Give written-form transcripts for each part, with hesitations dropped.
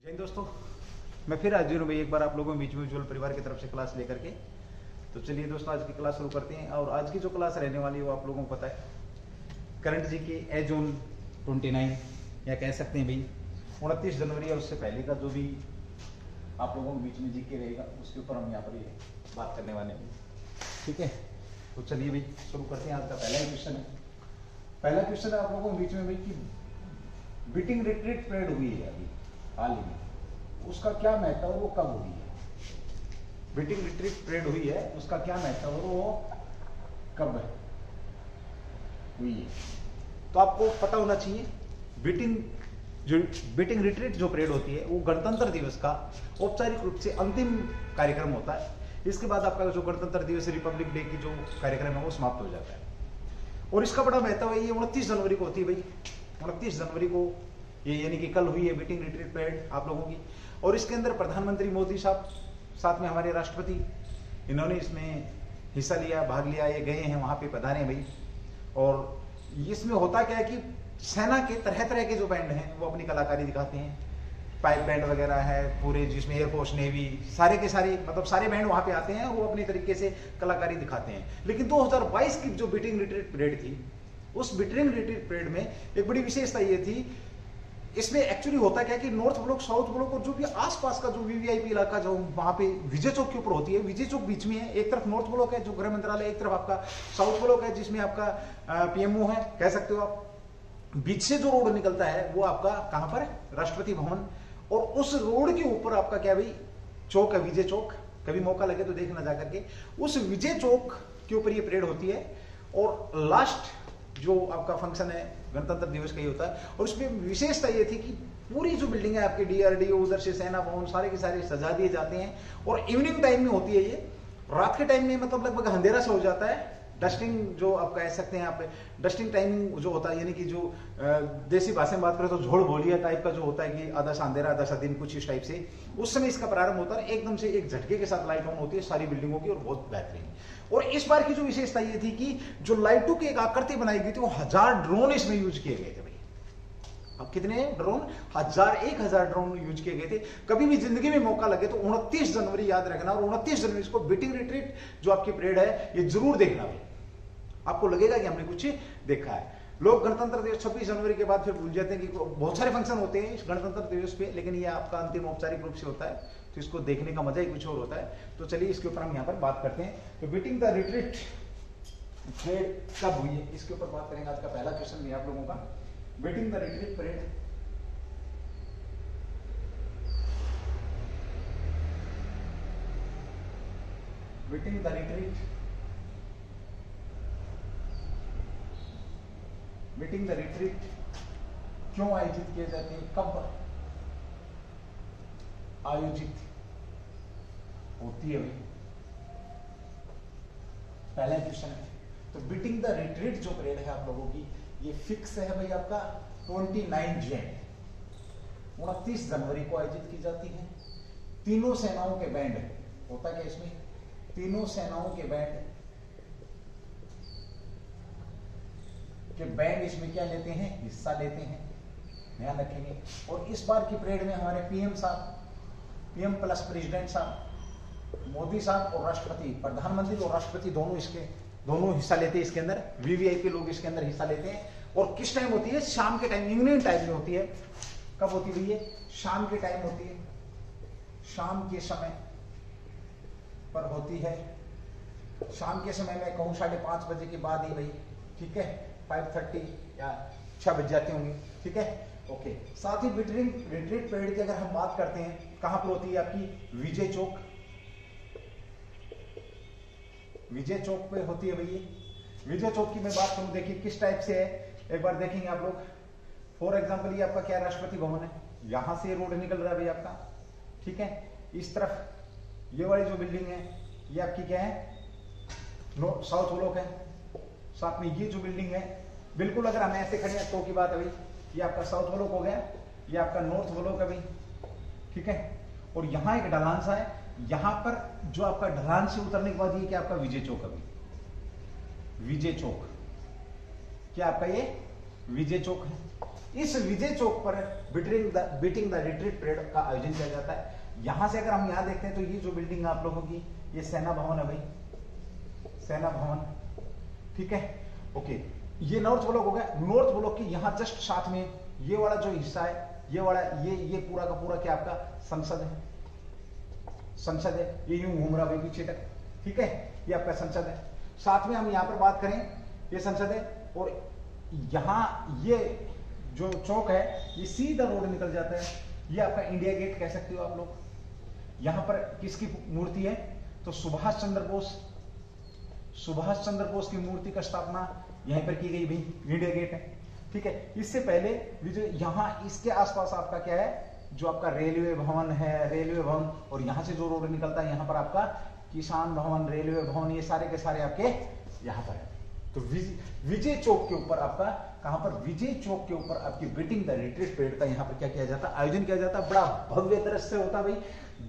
जय हिंद दोस्तों, मैं फिर हाजिर हूँ भाई एक बार आप लोगों के बीच में उज्ज्वल परिवार की तरफ से क्लास लेकर के। तो चलिए दोस्तों, आज की क्लास शुरू करते हैं। और आज की जो क्लास रहने वाली है वो आप लोगों को पता है, करंट जी की एज ऑन 29 या कह सकते हैं भाई 29 जनवरी और उससे पहले का जो भी आप लोगों के बीच में जी के रहेगा उसके ऊपर हम यहाँ पर ये बात करने वाले हैं। ठीक है, तो चलिए भाई शुरू करते हैं। आज का पहला क्वेश्चन है। पहला क्वेश्चन है आप लोगों के बीच में भाई कि बीटिंग रिट्रीट परेड हुई है अभी हाल ही में, उसका क्या महत्व है, वो कब हुई है? बीटिंग रिट्रीट परेड हुई है, उसका क्या महत्व है, वो कब हुई है? तो आपको पता होना चाहिए, बीटिंग रिट्रीट जो परेड होती है वो गणतंत्र दिवस का औपचारिक रूप से अंतिम कार्यक्रम होता है। इसके बाद आपका जो गणतंत्र दिवस रिपब्लिक डे की जो कार्यक्रम है वो समाप्त हो जाता है। और इसका बड़ा महत्व है, ये 29 जनवरी को होती है भाई। 29 जनवरी को ये यानी कि कल हुई है बीटिंग रिट्रीट परेड आप लोगों की। और इसके अंदर प्रधानमंत्री मोदी साहब, साथ में हमारे राष्ट्रपति, इन्होंने इसमें हिस्सा लिया, भाग लिया, ये गए हैं वहाँ पे, पधारे हैं भाई। और इसमें होता क्या है कि सेना के तरह तरह के जो बैंड हैं वो अपनी कलाकारी दिखाते हैं। पाइप बैंड वगैरह है पूरे, जिसमें एयरफोर्स, नेवी, सारे के सारे मतलब सारे बैंड वहाँ पे आते हैं, वो अपनी तरीके से कलाकारी दिखाते हैं। लेकिन 2022 की जो बीटिंग रिट्रीट परेड थी, उस बीटिंग रिट्रीट परेड में एक बड़ी विशेषता ये थी, इसमें एक्चुअली होता क्या है कि नॉर्थ ब्लॉक, साउथ ब्लॉक और जो भी आसपास का जो वीवीआईपी इलाका जो वहां पे विजय चौक के ऊपर होती है, विजय चौक बीच में है। एक तरफ नॉर्थ ब्लॉक है जो गृह मंत्रालय, एक तरफ आपका साउथ ब्लॉक है जिसमें आपका पीएमओ है, कह सकते हो आप। बीच से जो रोड निकलता है वो आपका कहां पर है? राष्ट्रपति भवन। और उस रोड के ऊपर आपका क्या भाई चौक है, विजय चौक। कभी मौका लगे तो देखना जाकर के, उस विजय चौक के ऊपर ये परेड होती है। और लास्ट जो आपका फंक्शन है गणतंत्र दिवस का ही होता है। और उसमें विशेषता ये थी कि पूरी जो बिल्डिंग है आपके डीआरडीओ, उधर से सेना भवन, सारे के सारे सजा दिए जाते हैं। और इवनिंग टाइम में होती है ये, रात के टाइम में मतलब लगभग अंधेरा से हो जाता है। डस्टिंग जो आप कह सकते हैं, आप डस्टिंग टाइमिंग जो होता है, यानी कि जो देसी भाषा में बात करें तो झोड़ भोलिया टाइप का जो होता है कि आधा सा अंधेरा आधा सा दिन, कुछ इस टाइप से उस समय इसका प्रारंभ होता है। एकदम से एक झटके के साथ लाइट ऑन होती है सारी बिल्डिंगों की, और बहुत बेहतरीन। और इस बार की जो विशेषता ये थी कि जो लाइटों की एक आकृति बनाई गई थी, वो 1000 ड्रोन इसमें यूज किए गए थे भाई। अब कितने ड्रोन? 1000 ड्रोन यूज किए गए थे। कभी भी जिंदगी में मौका लगे तो 29 जनवरी याद रखना, और 29 जनवरी को बीटिंग रिट्रीट जो आपकी परेड है ये जरूर देखना भाई। आपको लगेगा कि हमने कुछ देखा है। लोग गणतंत्र दिवस 26 जनवरी के बाद फिर भूल जाते हैं कि बहुत सारे फंक्शन होते हैं इस गणतंत्र दिवस पे, लेकिन ये आपका अंतिम औपचारिक रूप से होता है, तो इसको देखने का मजा ही कुछ और होता है। तो चलिए इसके ऊपर हम यहाँ पर बात करते हैं। तो बीटिंग द रिट्रीट परेड कब हुई है, इसके ऊपर बात करेंगे। आज का पहला क्वेश्चन भी आप लोगों का, beating the retreat parade beating the retreat beating the retreat क्यों आयोजित किए जाते हैं, कब आयोजित होती है भाई? पहला क्वेश्चन है। तो बीटिंग द रिट्रीट जो परेड है आप लोगों की, ये फिक्स है भाई आपका 29 जनवरी को आयोजित की जाती है। तीनों सेनाओं के बैंड होता क्या इसमें? तीनों सेनाओं के बैंड इसमें क्या लेते हैं? हिस्सा लेते हैं, ध्यान रखेंगे। और इस बार की परेड में हमारे पीएम साहब, पीएम प्लस प्रेसिडेंट साहब, मोदी साहब और राष्ट्रपति, प्रधानमंत्री और राष्ट्रपति दोनों हिस्सा लेते हैं इसके अंदर। वीवीआईपी लोग इसके अंदर हिस्सा लेते हैं। और किस टाइम होती है? शाम के टाइम, इवनिंग टाइम में होती है। कब होती है ये? शाम के टाइम होती है, शाम के समय पर होती है। शाम के समय में कहूँ 5:30 बजे के बाद ही भाई, ठीक है, 5:30 या 6 बज जाते होंगे, ठीक है, ओके। साथ ही बीटिंग रिट्रीट परेड की अगर हम बात करते हैं, कहां पर होती है आपकी? विजय चौक। विजय चौक पे होती है भैया। विजय चौक की मैं बात करूं, देखिए किस टाइप से है, एक बार देखेंगे आप लोग। फॉर एग्जांपल ये आपका क्या राष्ट्रपति भवन है, यहां से रोड निकल रहा है भाई आपका, ठीक है। इस तरफ ये वाली जो बिल्डिंग है ये आपकी क्या है? साउथ ब्लॉक है। साथ में ये जो बिल्डिंग है, बिल्कुल अगर हम ऐसे खड़े हैं तो की बात है भाई, ये आपका साउथ ब्लॉक हो गया, ये आपका नॉर्थ ब्लॉक है भाई, ठीक है। और यहाँ एक ढलान सा है, यहाँ पर जो आपका ढलान से उतरने के बाद ये क्या आपका विजय चौक है भाई। विजय चौक क्या आपका ये विजय चौक है। इस विजय चौक पर बीटिंग द रिट्रीट परेड का आयोजन किया जाता है। यहां से अगर हम यहां देखते हैं तो ये जो बिल्डिंग है आप लोगों की, ये सेना भवन है भाई, सेना भवन, ठीक है, ओके। ये नॉर्थ ब्लॉक हो गया। नॉर्थ ब्लॉक के यहां जस्ट साथ में ये वाला जो हिस्सा है, ये वाला ये पूरा का पूरा क्या आपका संसद है, संसद है, ये यूं घूम रहा भाई पीछे तक, ठीक है, ये आपका संसद है। साथ में हम यहां पर बात करें, ये संसद है, और यहां ये जो चौक है ये सीधा रोड निकल जाता है, ये आपका इंडिया गेट कह सकते हो आप लोग। यहां पर किसकी मूर्ति है, तो सुभाष चंद्र बोस, सुभाष चंद्र बोस की मूर्ति का स्थापना यहीं पर की गई भाई, इंडिया गेट है, ठीक है। इससे पहले यहां इसके आसपास आपका क्या है, जो आपका रेलवे भवन है, रेलवे भवन, और यहां से जो रोड निकलता है यहां पर आपका किसान भवन, रेलवे भवन, ये सारे के सारे आपके यहां पर है। तो विजय चौक के ऊपर आपका, कहां पर, विजय चौक के ऊपर आपकी बीटिंग द रिट्रीट परेड का यहां पर क्या किया जाता है, आयोजन किया जाता है। बड़ा भव्य दृश्य होता है भाई,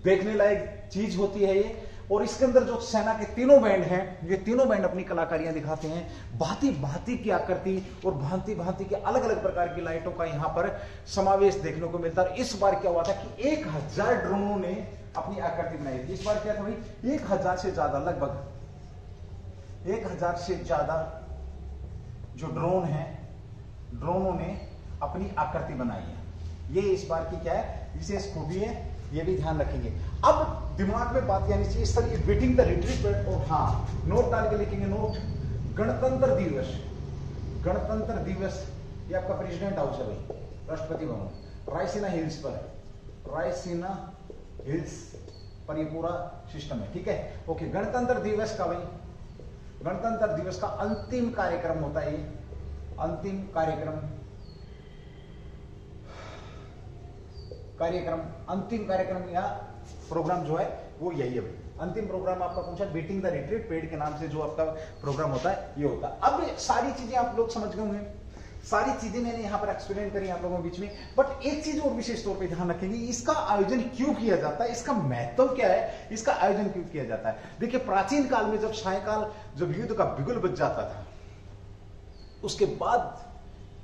देखने लायक चीज होती है ये। और इसके अंदर जो सेना के तीनों बैंड हैं, ये तीनों बैंड अपनी कलाकारियां दिखाते हैं, भांति भांति की आकृति और भांति भांति के अलग अलग प्रकार की लाइटों का यहाँ पर समावेश देखने को मिलता है। इस बार क्या हुआ था कि 1000 ड्रोनों ने अपनी आकृति बनाई थी। इस बार क्या था भाई, 1000 से ज्यादा, लगभग 1000 से ज्यादा जो ड्रोन है, ड्रोनों ने अपनी आकृति बनाई है। ये इस बार की क्या है, विशेष खूबी है, ये भी ध्यान रखेंगे। अब दिमाग में बात आनी चाहिए इस तरह, बीटिंग द रिट्रीट परेड, और हाँ नोट डाल के लिखेंगे, नोट, गणतंत्र दिवस, गणतंत्र दिवस, ये आपका प्रेसिडेंट हाउस है भाई, राष्ट्रपति भवन, रायसीना हिल्स पर, रायसीना हिल्स पर ये पूरा सिस्टम है, ठीक है, ओके। गणतंत्र दिवस का भाई, गणतंत्र दिवस का अंतिम कार्यक्रम होता है, ये अंतिम अंतिम कार्यक्रम या प्रोग्राम जो है वो यही है भाई। अंतिम प्रोग्राम आपका पूछा, बीटिंग द रिट्रीट परेड के नाम से जो आपका प्रोग्राम होता है ये होता है। अब सारी चीजें आप लोग समझ गए होंगे, सारी चीजें मैंने यहाँ पर एक्सप्लेन करी आप लोगों के बीच में। बट एक चीज और विशेष तौर पे ध्यान रखेंगे, इसका आयोजन क्यों किया जाता है, इसका महत्व क्या है, इसका आयोजन क्यों किया जाता है। देखिए प्राचीन काल में जब सायंकाल जब युद्ध का बिगुल बज जाता था, उसके बाद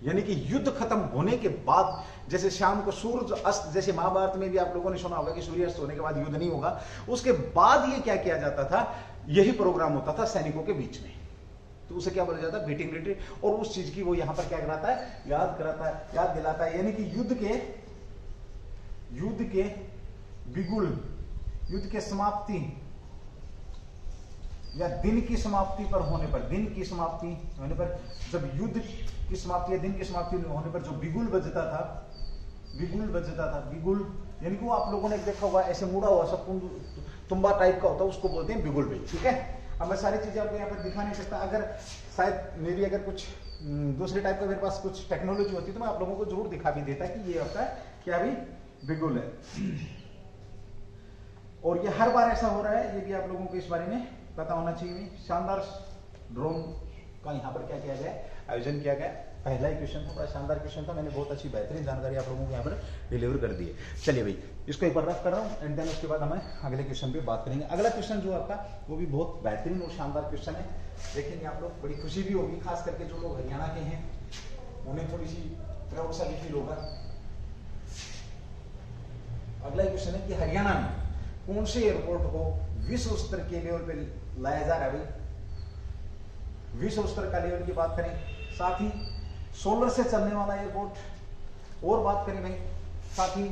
यानी कि युद्ध खत्म होने के बाद, जैसे शाम को सूर्य अस्त, जैसे महाभारत में भी आप लोगों ने सुना होगा कि सूर्यास्त होने के बाद युद्ध नहीं होगा, उसके बाद ये क्या किया जाता था, यही प्रोग्राम होता था सैनिकों के बीच में। तो उसे क्या बोला जाता है, बीटिंग रिट्रीट, और उस चीज की वो यहां पर क्या कराता है, याद कराता है, याद दिलाता है। यानी कि युद्ध के बिगुल, युद्ध के समाप्ति या दिन की समाप्ति पर होने पर, दिन की समाप्ति होने पर, जब युद्ध की समाप्ति या दिन की समाप्ति होने पर जो बिगुल बजता था, बिगुल यानी कि वो आप लोगों ने देखा होगा ऐसे मुड़ा हुआ सब तुम्बा टाइप का होता है, उसको बोलते हैं बिगुल भाई, ठीक है। अब मैं सारी चीजें आपको यहाँ पर दिखा नहीं सकता, अगर शायद मेरी अगर कुछ दूसरे टाइप का मेरे पास कुछ टेक्नोलॉजी होती तो मैं आप लोगों को जरूर दिखा भी देता कि ये आपका क्या भी बिगुल है। और ये हर बार ऐसा हो रहा है, ये भी आप लोगों को इस बारे में पता होना चाहिए। शानदार ड्रोन का यहाँ पर क्या किया गया, आयोजन किया गया। पहला ही क्वेश्चन था, बड़ा शानदार क्वेश्चन था, मैंने बहुत अच्छी बेहतरीन जानकारी आप लोगों को यहाँ पर डिलीवर कर दी है। चलिए भाई इसको एक बार रफ कर रहा हूँ एंड देन उसके बाद हमें अगले क्वेश्चन पे बात करेंगे। अगला क्वेश्चन जो आपका वो भी बहुत बेहतरीन और शानदार क्वेश्चन है, देखेंगे आप लोग, बड़ी खुशी भी होगी, खास करके जो लोग हरियाणा के हैं उन्हें थोड़ी सी प्राउड सा भी फील होगा। अगला क्वेश्चन है कि हरियाणा में कौन से एयरपोर्ट को विश्व स्तर के लेवल पे लाया जा रहा है भाई, विश्व स्तर का लेवल की बात करें, साथ ही सोलर से चलने वाला एयरपोर्ट, और बात करें भाई, साथ ही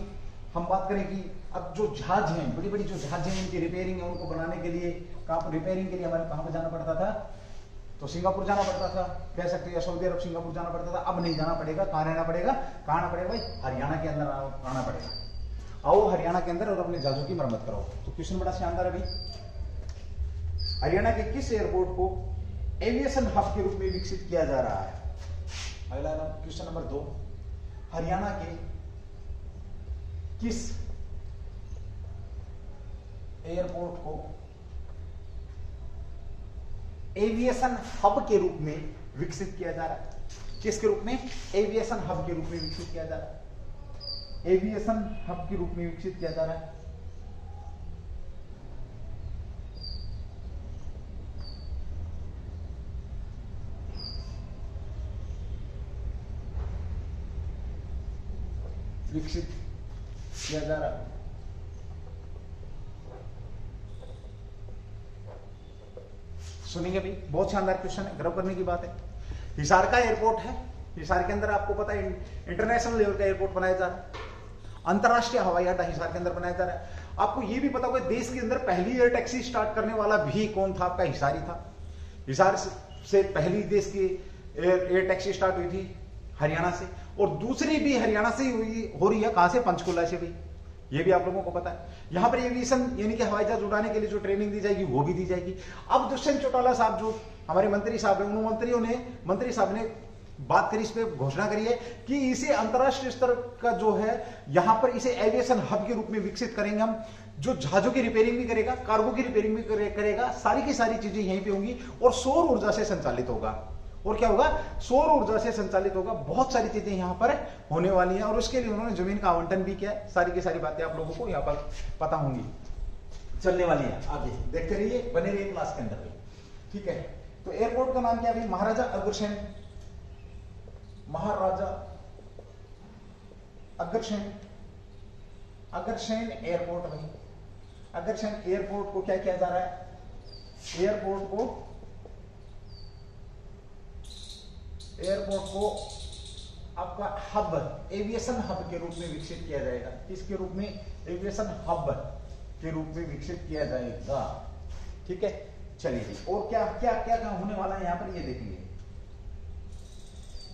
हम बात करें कि अब जो जहाज हैं, बड़ी बड़ी जो जहाज हैं उनकी रिपेयरिंग है, उनको बनाने के लिए रिपेयरिंग के लिए हमारे कहां पर जाना पड़ता था, तो सिंगापुर जाना पड़ता था, कह सकते हैं सऊदी अरब सिंगापुर जाना पड़ता था। अब नहीं जाना पड़ेगा, कहां रहना पड़ेगा, कहां आना पड़ेगा भाई, हरियाणा के अंदर आना पड़ेगा। आओ हरियाणा के अंदर और अपने जहाजों की मरम्मत कराओ। तो क्वेश्चन बड़ा शानदार है भाई, हरियाणा के किस एयरपोर्ट को एविएशन हब के रूप में विकसित किया जा रहा है। अगला क्वेश्चन नंबर 2, हरियाणा के किस एयरपोर्ट को एविएशन हब के रूप में विकसित किया जा रहा है, किसके रूप में, एविएशन हब के रूप में विकसित किया जा रहा है, एविएशन हब के रूप में विकसित किया जा रहा है। विकसित किया जा रहा है। सुनेंगे भाई, बहुत शानदार क्वेश्चन है, गर्व करने की बात है। हिसार का एयरपोर्ट है, हिसार के अंदर आपको पता है इंटरनेशनल लेवल का एयरपोर्ट बनाया जा रहा है, अंतरराष्ट्रीय हवाई अड्डा हिसार के अंदर बनाया जा रहा है। आपको ये भी पता होगा देश के अंदर पहली एयर टैक्सी स्टार्ट करने वाला भी कौन था? आपका हिसार ही था। हिसार से पहली देश की एयर टैक्सी स्टार्ट हुई थी हरियाणा से, और दूसरी भी हरियाणा से ही हो रही है। कहां से? पंचकुला से भी, ये भी आप लोगों को पता है। यहां पर एविएशन यानी कि हवाई जहाज उड़ाने के लिए जो ट्रेनिंग दी जाएगी वो भी दी जाएगी। अब दुष्यंत चौटाला साहब जो हमारे मंत्री साहब हैं, उन मंत्री साहब ने बात करी, इस पे घोषणा करी है कि इसे अंतरराष्ट्रीय स्तर का जो है यहां पर इसे एविएशन हब के रूप में विकसित करेंगे हम, जो जहाजों की रिपेयरिंग भी करेगा, कार्गो की रिपेयरिंग भी करेगा, सारी की सारी चीजें यहीं पे होंगी और सौर ऊर्जा से संचालित होगा। और क्या होगा? सौर ऊर्जा से संचालित होगा। बहुत सारी चीजें यहां पर होने वाली हैं और उसके लिए उन्होंने जमीन का आवंटन भी किया है। सारी की सारी बातें आप लोगों को यहां पर पता होंगी, चलने वाली है। आगे देखते रहिए, बने रहिए क्लास के अंदर, ठीक है। तो एयरपोर्ट का नाम क्या है? महाराजा अग्रसेन एयरपोर्ट। भाई अग्रसेन एयरपोर्ट को क्या किया जा रहा है? एयरपोर्ट को आपका हब, एविएशन हब के रूप में विकसित किया जाएगा। किसके रूप में? एविएशन हब के रूप में विकसित किया जाएगा, ठीक है। चलिए, और क्या क्या क्या क्या होने वाला है यहां पर, ये देखेंगे।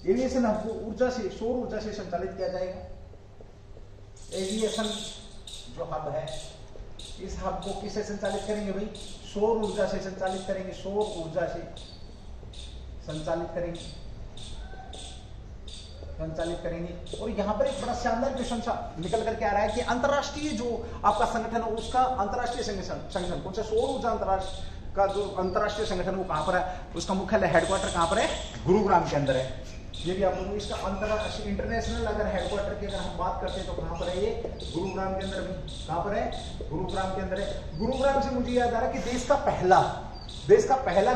एविएशन हब को ऊर्जा से, सौर ऊर्जा से संचालित किया जाएगा। एविएशन जो हब है, इस हब को किससे संचालित करेंगे भाई? सौर ऊर्जा से संचालित करेंगे, सौर ऊर्जा से संचालित करेंगे। और यहां पर एक बड़ा शानदार क्वेश्चन निकल करके आ रहा है कि अंतरराष्ट्रीय जो आपका संगठन है, उसका अंतरराष्ट्रीय संगठन कौन सा? सौर ऊर्जा अंतरराष्ट्रीय का जो अंतरराष्ट्रीय संगठन वो कहां पर है? उसका मुख्यालय, हेडक्वार्टर कहां पर है? गुरुग्राम के अंदर है। ये भी आप लोगों को इसका अंतरराष्ट्रीय इंटरनेशनल अगर हेडक्वार्टर की अगर हम बात करते हैं तो कहां पर है ये? गुरुग्राम के अंदर। कहां पर है? गुरुग्राम के अंदर है। गुरुग्राम से मुझे याद आ रहा है कि देश का पहला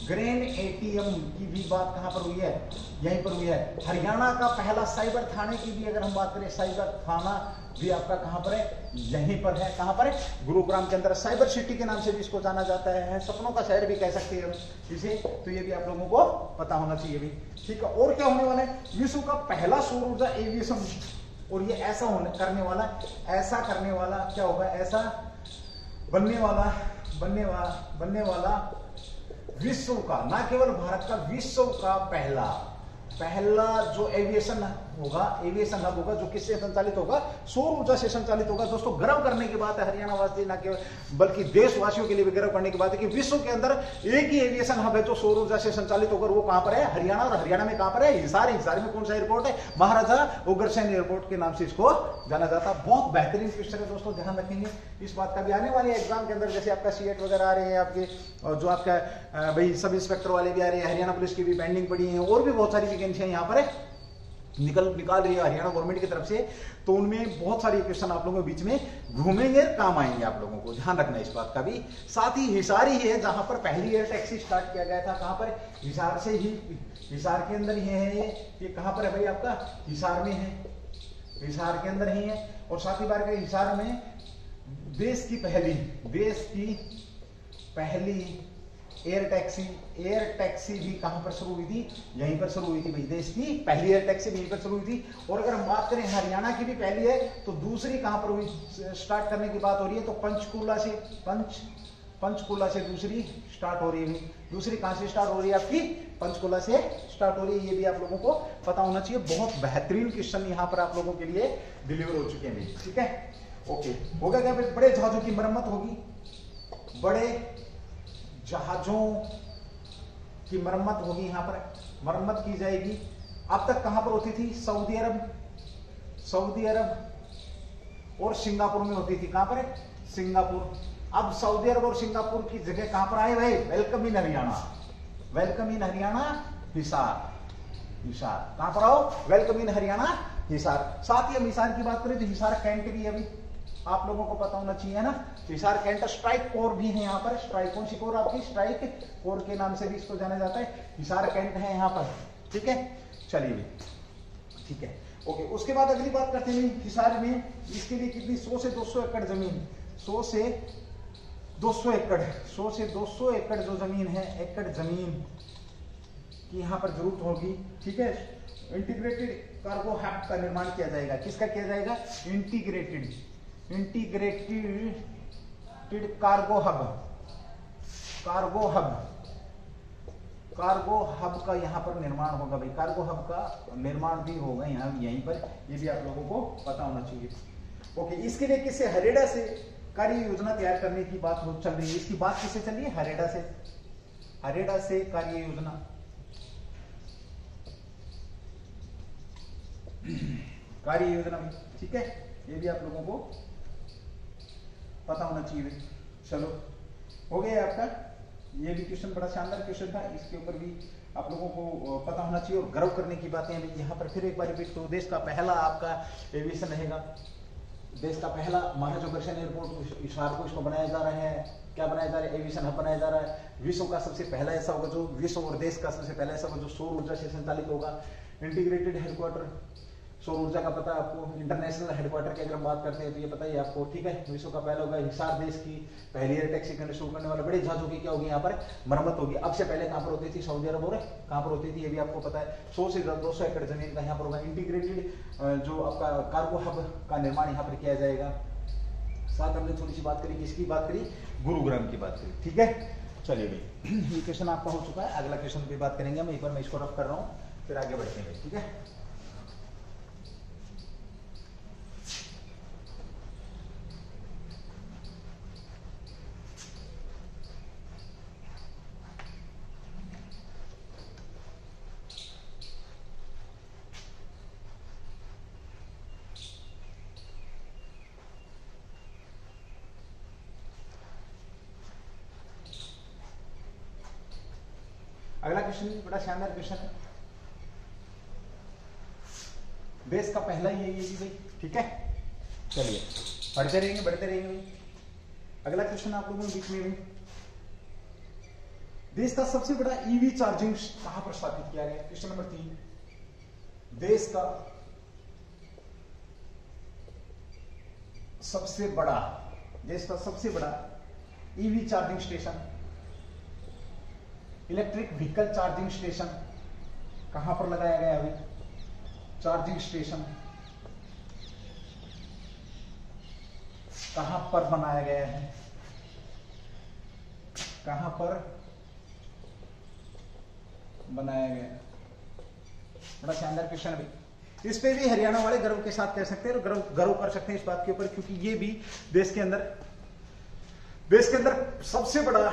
ग्रेन एटीएम की भी बात कहां पर हुई है? यहीं पर हुई है। हरियाणा का पहला साइबर थाने की भी अगर हम बात करें, साइबर थाना भी आपका कहां पर है? यहीं पर है। कहां पर है? गुरुग्राम के अंदर। साइबर सिटी के नाम से भी इसको जाना जाता है, सपनों का शहर भी कह सकते हैं इसे। तो ये भी आप लोगों को पता होना चाहिए भी, ठीक है। और क्या होने वाला है? विश्व का पहला सौर ऊर्जा एविएशन, और ये ऐसा करने वाला क्या होगा? ऐसा बनने वाला विश्व का, ना केवल भारत का, विश्व का पहला जो एविएशन हब होगा, जो किससे संचालित होगा? सौर ऊर्जा से संचालित होगा। दोस्तों गर्व करने की बात है, हरियाणा वासी ना केवल बल्कि देशवासियों के लिए भी गर्व करने की बात है कि विश्व के अंदर एक ही एविएशन हब है जो सौर ऊर्जा से संचालित होगा। वो कहां पर है? हरियाणा। और हरियाणा में कहां पर है? हिसार में कौन सा एयरपोर्ट है? महाराजा अग्रसेन एयरपोर्ट के नाम से इसको जाना जाता है। बहुत बेहतरीन क्वेश्चन है दोस्तों, ध्यान रखेंगे इस बात का भी। आने वाले एग्जाम के अंदर जैसे आपका सीएट वगैरह आ रहे हैं आपके, और जो आपका भाई सब इंस्पेक्टर वाले भी आ रहे हैं, हरियाणा पुलिस की भी पेंडिंग पड़ी है, और भी बहुत सारी वैकेंसियां यहाँ पर निकाल रही है हरियाणा गवर्नमेंट की तरफ से। तो उनमें बहुत सारे क्वेश्चन आप लोगों के बीच में घूमेंगे, काम आएंगे। आप लोगों को ध्यान रखना इस बात का भी। साथ ही हिसार ही है जहां पर पहली एयर टैक्सी स्टार्ट किया गया था। कहां पर? हिसार से ही, हिसार के अंदर ही है ये कहां पर है भाई? आपका हिसार में है, हिसार के अंदर ही है। और साथ ही बार हिसार में देश की पहली एयर टैक्सी भी कहां पर शुरू हुई थी? यहीं पर शुरू हुई थी भाई। देश की पहली एयर टैक्सी भी यहीं पर शुरू हुई थी। और अगर हम बात करें हरियाणा की भी पहली है, तो दूसरी कहां पर हुई? स्टार्ट करने की बात हो रही है तो पंचकुला से दूसरी स्टार्ट हो रही है। दूसरी कहां से स्टार्ट हो रही है? आपकी पंचकुला से स्टार्ट हो रही है। ये भी आप लोगों को पता होना चाहिए। बहुत बेहतरीन क्वेश्चन यहाँ पर आप लोगों के लिए डिलीवर हो चुके हैं, ठीक है। ओके, होगा क्या? बड़े जहाजों की मरम्मत होगी, बड़े जहाजों की मरम्मत होगी। यहां पर मरम्मत की जाएगी। अब तक कहां पर होती थी? सऊदी अरब और सिंगापुर में होती थी। कहां पर है? सिंगापुर। अब सऊदी अरब और सिंगापुर की जगह कहां पर आए भाई? Welcome in Haryana, Hisar. कहां पर आओ? Welcome in Haryana, Hisar. साथ ही हम हिसार की बात करें तो हिसार कैंट भी अभी आप लोगों को पता होना चाहिए, है ना। हिसार कैंट स्ट्राइक कोर भी है यहाँ पर। स्ट्राइक कौन सी कोर? आपकी स्ट्राइक कोर के नाम से भी इसको जाना जाता है। हिसार कैंट है यहाँ पर, ठीक है। चलिए, ठीक है। ओके, उसके बाद अगली बात करते हैं हिसार में। इसके लिए कितनी 100 से 200 एकड़ जमीन, 100 से 200 एकड़, 100 से 200 एकड़ जो जमीन है, एकड़ जमीन की यहाँ पर जरूरत होगी। ठीक है, इंटीग्रेटेड कार्गो हब का निर्माण किया जाएगा। किसका किया जाएगा? Integrated cargo hub, cargo hub का यहाँ पर निर्माण होगा भाई। कार्गो हब का निर्माण भी होगा यहाँ यहीं पर, ये भी आप लोगों को पता होना चाहिए। ओके, इसके लिए किससे? हरेडा से कार्य योजना तैयार करने की बात चल रही है। इसकी बात किससे चल रही है? हरेडा से, हरेडा से कार्य योजना, कार्य योजना भी। ठीक है, ये भी आप लोगों को पता होना चाहिए। चलो, हो गया आपका ये भी क्वेश्चन, बड़ा शानदार क्वेश्चन था। इसके ऊपर भी आप लोगों को पता होना चाहिए। और गर्व करने की बातें हैं यहाँ पर फिर एक बार रिपीट करो। देश का पहला आपका एविएशन रहेगा, देश का पहला महाजोगर्शन एयरपोर्ट हिसार को इसको बनाया जा रहा है। क्या बनाया जा रहा है? एविएशन हब बनाया जा रहा है। विश्व का सबसे पहला ऐसा होगा जो, विश्व और देश का सबसे पहला ऐसा होगा जो सौर ऊर्जा से संचालित होगा। इंटीग्रेटेड हेडक्वार्टर, सौर ऊर्जा का पता है आपको। इंटरनेशनल हेडक्वार्टर की अगर हम बात करते हैं तो ये पता ही आपको। ठीक है, विश्व का पहला होगा। हिसार देश की पहली एयर टैक्सी शुरू करने वाले बड़े जहाजों की क्या होगी यहाँ पर मरम्मत होगी। अब से पहले कहाँ पर होती थी? सऊदी अरब और कहाँ पर होती थी ये भी आपको पता है। 100 से 200 एकड़ जमीन का यहाँ पर होगा। इंटीग्रेटेड जो आपका कार्गो हब का निर्माण यहाँ पर किया जाएगा। साथ हमने थोड़ी सी बात करी, किसकी बात करी? गुरुग्राम की बात करी। ठीक है, चलिए भाई, ये क्वेश्चन आपका हो चुका है। अगला क्वेश्चन की बात करेंगे हम। एक बार मैं इसको रफ कर रहा हूँ, फिर आगे बढ़ते हैं। ठीक है, अगला क्वेश्चन बड़ा शानदार क्वेश्चन है। देश का पहला ही है ये भी भाई। ठीक है, चलिए बढ़ते रहेंगे भाई। अगला क्वेश्चन आप लोगों ने बीच में, देश का सबसे बड़ा ईवी चार्जिंग कहां पर स्थापित किया गया? क्वेश्चन नंबर 3, देश का सबसे बड़ा EV charging station, electric vehicle charging station कहां पर लगाया गया? अभी चार्जिंग स्टेशन कहां पर बनाया गया है? कहां पर बनाया गया? बड़ा शानदार क्वेश्चन है भाई। इस पे भी हरियाणा वाले गर्व के साथ कह सकते हैं और गर्व कर सकते हैं इस बात के ऊपर, क्योंकि ये भी देश के अंदर सबसे बड़ा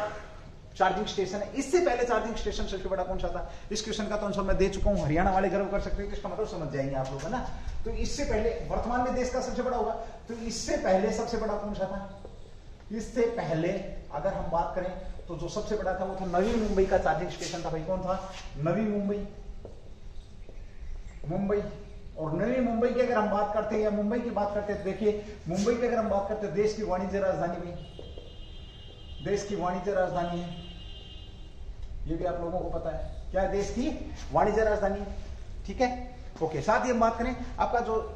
चार्जिंग स्टेशन है। इससे पहले चार्जिंग स्टेशन सबसे बड़ा कौन सा था? इस क्वेश्चन का तो आंसर मैं दे चुका हूं। हरियाणा वाले गर्व कर सकते हैं, तो इसका मतलब समझ जाएंगे आप लोग, है ना। तो इससे पहले, वर्तमान में देश का सबसे बड़ा होगा, तो इससे पहले सबसे बड़ा कौन सा था? इससे पहले अगर हम बात करें तो जो सबसे बड़ा था वो था नवी मुंबई का चार्जिंग स्टेशन था भाई। कौन था? नवी मुंबई। और नवी मुंबई की अगर हम बात करते हैं या मुंबई की बात करते हैं तो देखिए, मुंबई की अगर हम बात करते हैं, देश की वाणिज्य राजधानी में, देश की वाणिज्य राजधानी है, ये भी आप लोगों को पता है। क्या देश की वाणिज्य राजधानी? ठीक है, ओके। साथ ही हम बात करें आपका जो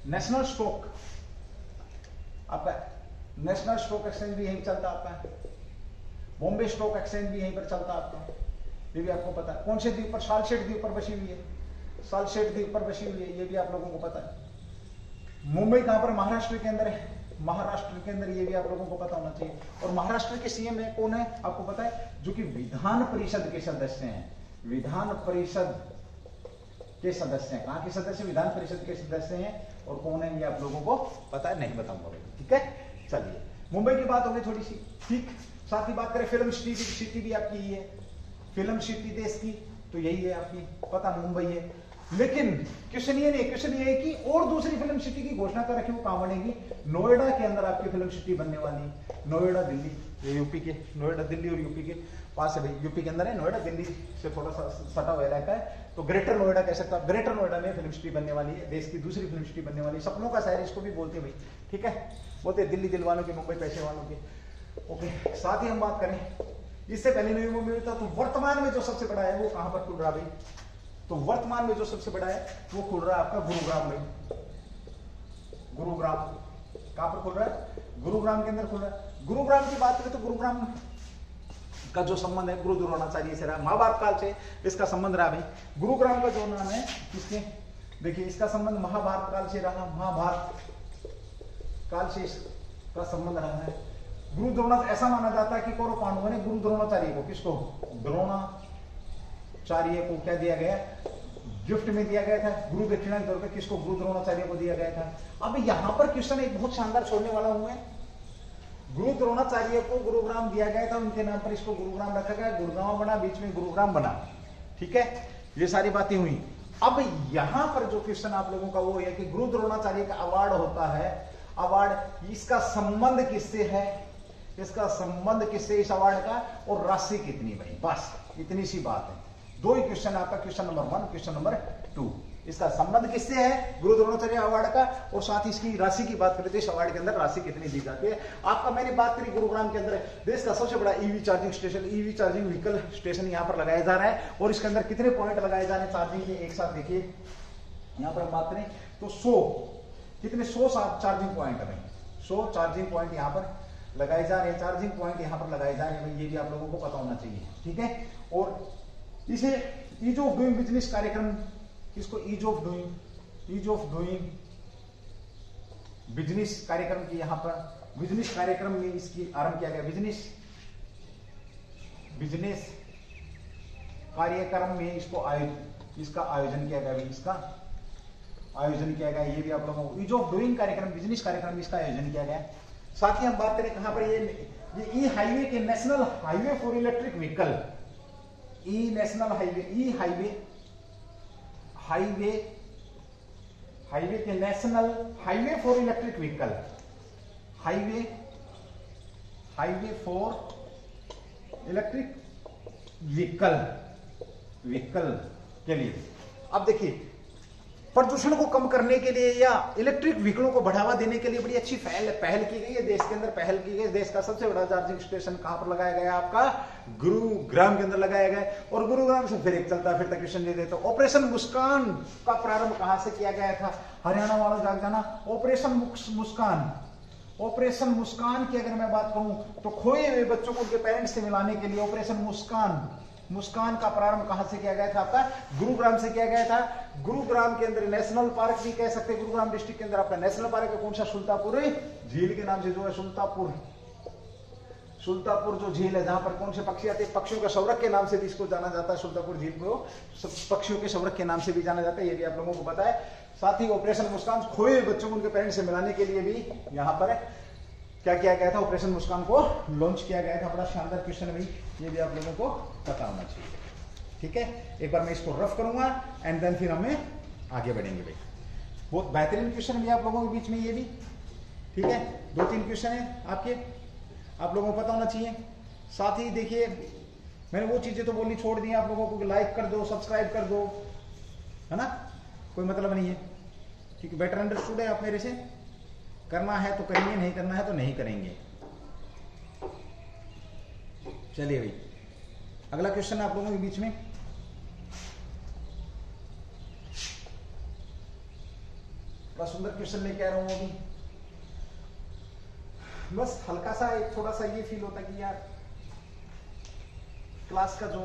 नेशनल स्टॉक एक्सचेंज भी यहीं चलता आता है। बॉम्बे स्टॉक एक्सचेंज भी यहीं पर चलता आता है, ये भी आपको पता है। कौन से द्वीप पर? सालसेट द्वीप पर बसी हुई है, सालसेट द्वीप पर बसी हुई है, ये भी आप लोगों को पता है। मुंबई कहां पर? महाराष्ट्र के अंदर है, महाराष्ट्र के अंदर, ये भी आप लोगों को पता होना चाहिए। और महाराष्ट्र के सीएम है कौन है? आपको पता है, जो कि विधान परिषद के सदस्य हैं। विधान परिषद के सदस्य हैं। कहां के सदस्य? विधान परिषद के सदस्य हैं। और कौन है ये आप लोगों को पता है? नहीं बताऊंगा। ठीक है, चलिए मुंबई की बात होगी थोड़ी सी। ठीक, साथ ही बात करें फिल्म सिटी भी आपकी ये है, फिल्म सिटी देश की, तो यही है आपकी, पता मुंबई है। लेकिन क्वेश्चन ये नहीं, क्वेश्चन ये है कि और दूसरी फिल्म सिटी की घोषणा कर रखी, वो कहां बनेगी? नोएडा के अंदर आपकी फिल्म सिटी बनने वाली है। नोएडा दिल्ली, ये यूपी के, नोएडा दिल्ली और यूपी के पास है भाई। यूपी के अंदर है नोएडा, दिल्ली से थोड़ा सा सटा हुआ इलाका है, तो ग्रेटर नोएडा कह सकते हो। ग्रेटर नोएडा में फिल्म सिटी बनने वाली है, देश की दूसरी फिल्म सिटी बनने वाली है। सपनों का शहर इसको भी बोलते हैं भाई। ठीक है, बोलते दिल्ली दिल वालों की, मुंबई पैसे वालों की। ओके, साथ ही हम बात करें, इससे पहले नवी मुंबई था, तो वर्तमान में जो सबसे बड़ा है वो कहां पर खुल रहा भाई? तो वर्तमान में जो सबसे बड़ा है वो खुल रहा है आपका गुरुग्राम में। गुरुग्राम कहां पर खुल रहा है? गुरुग्राम के अंदर खुल रहा है। गुरुग्राम की बात करें तो गुरुग्राम का जो संबंध है गुरु द्रोणाचार्य से रहा, महाभारत काल से इसका संबंध रहा भाई। गुरुग्राम का जो नाम है इसके, देखिए इसका संबंध महाभारत काल से रहा, महाभारत काल से इसका संबंध रहा है। गुरु द्रोणाचार्य, ऐसा माना जाता है कि कौरव पांडवों ने गुरु द्रोणाचार्य को, किसको? द्रोणाचार्य को क्या दिया गया? गिफ्ट में दिया गया था, गुरु दक्षिणा के तौर पर किसको? गुरु द्रोणाचार्य को दिया गया था। अब यहां पर क्वेश्चन एक बहुत शानदार छोड़ने वाला हूं मैं। गुरु द्रोणाचार्य को गुरुग्राम दिया गया था, उनके नाम पर इसको गुरुग्राम रखा गया, गुड़गांव बना, बीच में गुरुग्राम बना, ठीक है, ये सारी बातें हुई। अब यहां पर जो क्वेश्चन आप लोगों का वो है कि गुरु द्रोणाचार्य का अवार्ड होता है, अवार्ड, इसका संबंध किससे है? इसका संबंध किससे इस अवार्ड का, और राशि कितनी भाई? बस इतनी सी बात है। दो ही क्वेश्चन आपका, क्वेश्चन नंबर 1, क्वेश्चन नंबर 2। इसका संबंध किससे है गुरु द्रोणाचार्य अवार्ड का, और साथ ही इसकी राशि की बात करें तो इस अवार्ड के अंदर राशि कितनी दी जाती है। आपका मैंने बात करी गुरुग्राम के अंदर देश का सबसे बड़ा EV charging station, EV charging vehicle station यहाँ पर लगाया जा रहा है, और इसके अंदर कितने पॉइंट लगाए जा रहे हैं चार्जिंग के? एक साथ देखिए यहाँ पर हम बात करें तो 100, कितने? 100 चार्जिंग पॉइंट है, 100 चार्जिंग पॉइंट यहाँ पर लगाए जा रहे हैं, चार्जिंग पॉइंट यहाँ पर लगाए जा रहे हैं, ये भी आप लोगों को पता होना चाहिए, ठीक है। और इसे ईज ऑफ डूइंग बिजनेस कार्यक्रम, किसको? ईज ऑफ डूइंग बिजनेस कार्यक्रम की, यहां पर बिजनेस कार्यक्रम में इसकी आरंभ किया गया, बिजनेस कार्यक्रम में इसका आयोजन किया गया, इसका आयोजन किया गया, ये भी आप लोगों को ईज ऑफ डूइंग कार्यक्रम, बिजनेस कार्यक्रम में इसका आयोजन किया गया। साथ ही हम बात करें कहां पर, ये ई हाईवे के national highway for electric vehicle, e national highway, e highway के national highway for electric vehicle, highway for electric vehicle के लिए। अब देखिए प्रदूषण को कम करने के लिए या इलेक्ट्रिक व्हीकलों को बढ़ावा देने के लिए बड़ी अच्छी पहल की गई है देश के अंदर, पहल की गई। देश का सबसे बड़ा चार्जिंग स्टेशन कहां पर लगाया गया? आपका गुरुग्राम के अंदर लगाया गया, और गुरुग्राम से फिर एक चलता फिरता क्वेश्चन दे देते। ऑपरेशन मुस्कान का प्रारंभ कहां से किया गया था? हरियाणा वालों जाग जाना, ऑपरेशन मुस्कान की अगर मैं बात कहूं तो खोए हुए बच्चों को उनके पेरेंट्स से मिलाने के लिए ऑपरेशन मुस्कान का प्रारंभ कहां से किया गया था? आपका गुरुग्राम से किया गया था। गुरुग्राम के अंदर नेशनल पार्क भी कह सकते हैं, गुरुग्राम डिस्ट्रिक्ट के अंदर आपका नेशनल पार्क है, कौन सा? सुल्तापुर झील के नाम से जो है, सुल्तापुर जो झील है, जहां पर कौन से पक्षी आते हैं? पक्षियों के संरक्षण के नाम से भी इसको जाना जाता है, सुल्तापुर झील को पक्षियों के संरक्षण के नाम से भी जाना जाता है, ये भी आप लोगों को पता है। साथ ही ऑपरेशन मुस्कान खोए हुए बच्चों को उनके पेरेंट्स से मिलाने के लिए भी यहाँ पर क्या किया गया था? ऑपरेशन मुस्कान को लॉन्च किया गया था। बड़ा शानदार क्वेश्चन है भाई, ये भी आप लोगों को पता होना चाहिए, ठीक है। एक बार मैं इसको रफ करूंगा एंड देन फिर हमें आगे बढ़ेंगे भाई। बहुत बेहतरीन क्वेश्चन है आप लोगों के बीच में, ये भी ठीक है। 2-3 क्वेश्चन है आपके, आप लोगों को पता होना चाहिए। साथ ही देखिए मैंने वो चीजें तो बोलनी छोड़ दी आप लोगों को, लाइक कर दो, सब्सक्राइब कर दो, है ना, कोई मतलब नहीं है, क्योंकि बेटर अंडरस्टूड है आप मेरे से। करना है तो करेंगे, नहीं करना है तो नहीं करेंगे। चलिए भाई अगला क्वेश्चन है आप लोगों के बीच में। बड़ा सुंदर क्वेश्चन लेके आ रहा हूं अभी। बस हल्का सा एक थोड़ा सा ये फील होता है कि यार क्लास का जो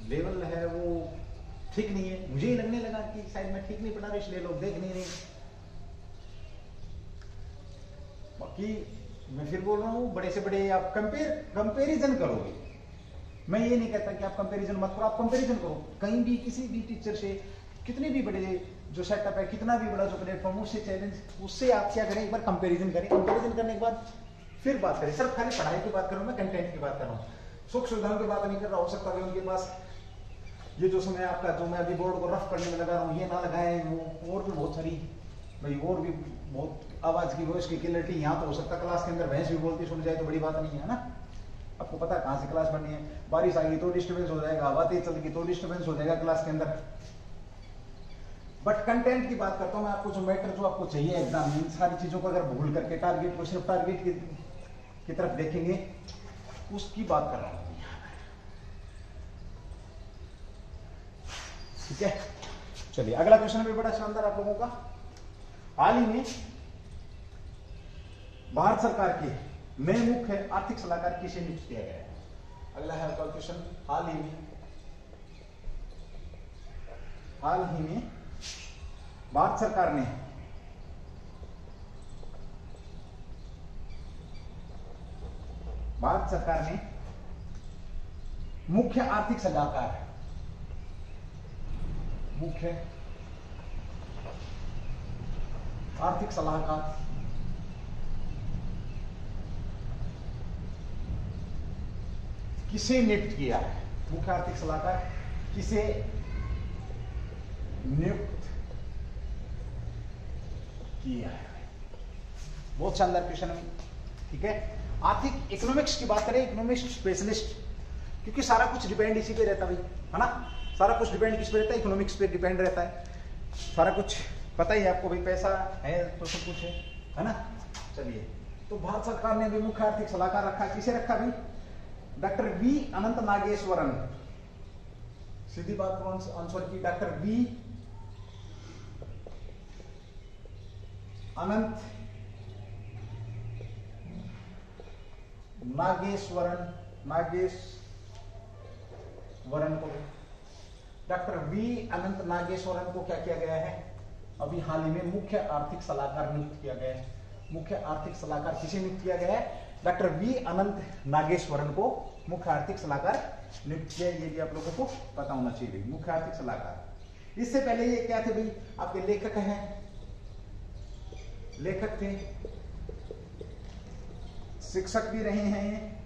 लेवल है वो ठीक नहीं है। मुझे ही लगने लगा कि शायद मैं ठीक नहीं पढ़ा रहा, इसलिए लोग देख नहीं रहे। बाकी मैं फिर बोल रहा हूँ, बड़े से बड़े आप कंपेरिजन करोगे। मैं ये नहीं कहता कि आप कंपैरिजन मत करो, आप कंपैरिजन करो कहीं भी, किसी भी टीचर से, कितने भी बड़े जो सेटअप है, कितना भी बड़ा जो प्लेटफॉर्म, उससे चैलेंज, उससे आप क्या करें, एक बार कंपैरिजन करें। कंपैरिजन करने के बाद फिर बात करें। सिर्फ खाली पढ़ाई की बात करूँ, मैं कंटेंट की बात कर रहा हूँ, सुख सुविधाओं की बात नहीं कर रहा। हो सकता है उनके पास ये जो समय आपका, जो मैं अभी बोर्ड को रफ करने में लगा रहा हूँ, ये ना लगाए, वो और भी बहुत सारी भाई, और भी बहुत आवाज की, वॉइस की क्लियरिटी। यहाँ तो हो सकता है क्लास के अंदर भैंस भी बोलती सुन जाए तो बड़ी बात नहीं है ना। आपको पता है कहाँ से क्लास बननी है, बारिश आएगी तो डिस्टर्बेंस हो जाएगा, हवा तेज चलेगी तो डिस्टर्बेंस हो जाएगा क्लास के अंदर। बट कंटेंट की बात करता हूँ मैं, आपको जो मैटर जो आपको चाहिए एग्जाम में, इन सारी चीजों को अगर भूल करके टारगेट को सिर्फ टारगेट की तरफ देखेंगे, उसकी बात कर रहा हूँ, ठीक है। चलिए अगला क्वेश्चन भी बड़ा शानदार आप लोगों का। हाल ही में भारत सरकार के नए मुख्य आर्थिक सलाहकार किसे नियुक्त किया गया है? अगला है आपका क्वेश्चन। हाल ही में भारत सरकार ने मुख्य आर्थिक सलाहकार किसे नियुक्त किया है? मुख्य आर्थिक सलाहकार किसे नियुक्त किया है? बहुत शानदार क्वेश्चन है, ठीक है। आर्थिक इकोनॉमिक्स की बात करें, इकोनॉमिक्स स्पेशलिस्ट, क्योंकि सारा कुछ डिपेंड इसी पे रहता है भाई, है ना। सारा कुछ डिपेंड किस पे रहता है? इकोनॉमिक्स पे डिपेंड रहता है। सारा कुछ पता ही है आपको भाई, पैसा है तो सब कुछ है ना। चलिए, तो भारत सरकार ने भी मुख्य आर्थिक सलाहकार रखा। किसे रखा भाई? डॉक्टर वी अनंत नागेश्वरन। सीधी बात को आंसर की, डॉक्टर वी अनंत नागेश्वरन को, डॉक्टर वी अनंत नागेश्वरन को क्या किया गया है? अभी हाल ही में मुख्य आर्थिक सलाहकार नियुक्त किया गया है। मुख्य आर्थिक सलाहकार किसे नियुक्त किया गया है? डॉक्टर वी अनंत नागेश्वरन को मुख्य आर्थिक सलाहकार नियुक्त किया। ये भी आप लोगों को पता होना चाहिए। मुख्य आर्थिक सलाहकार, इससे पहले ये क्या थे भाई? आपके लेखक हैं, लेखक थे, शिक्षक भी रहे हैं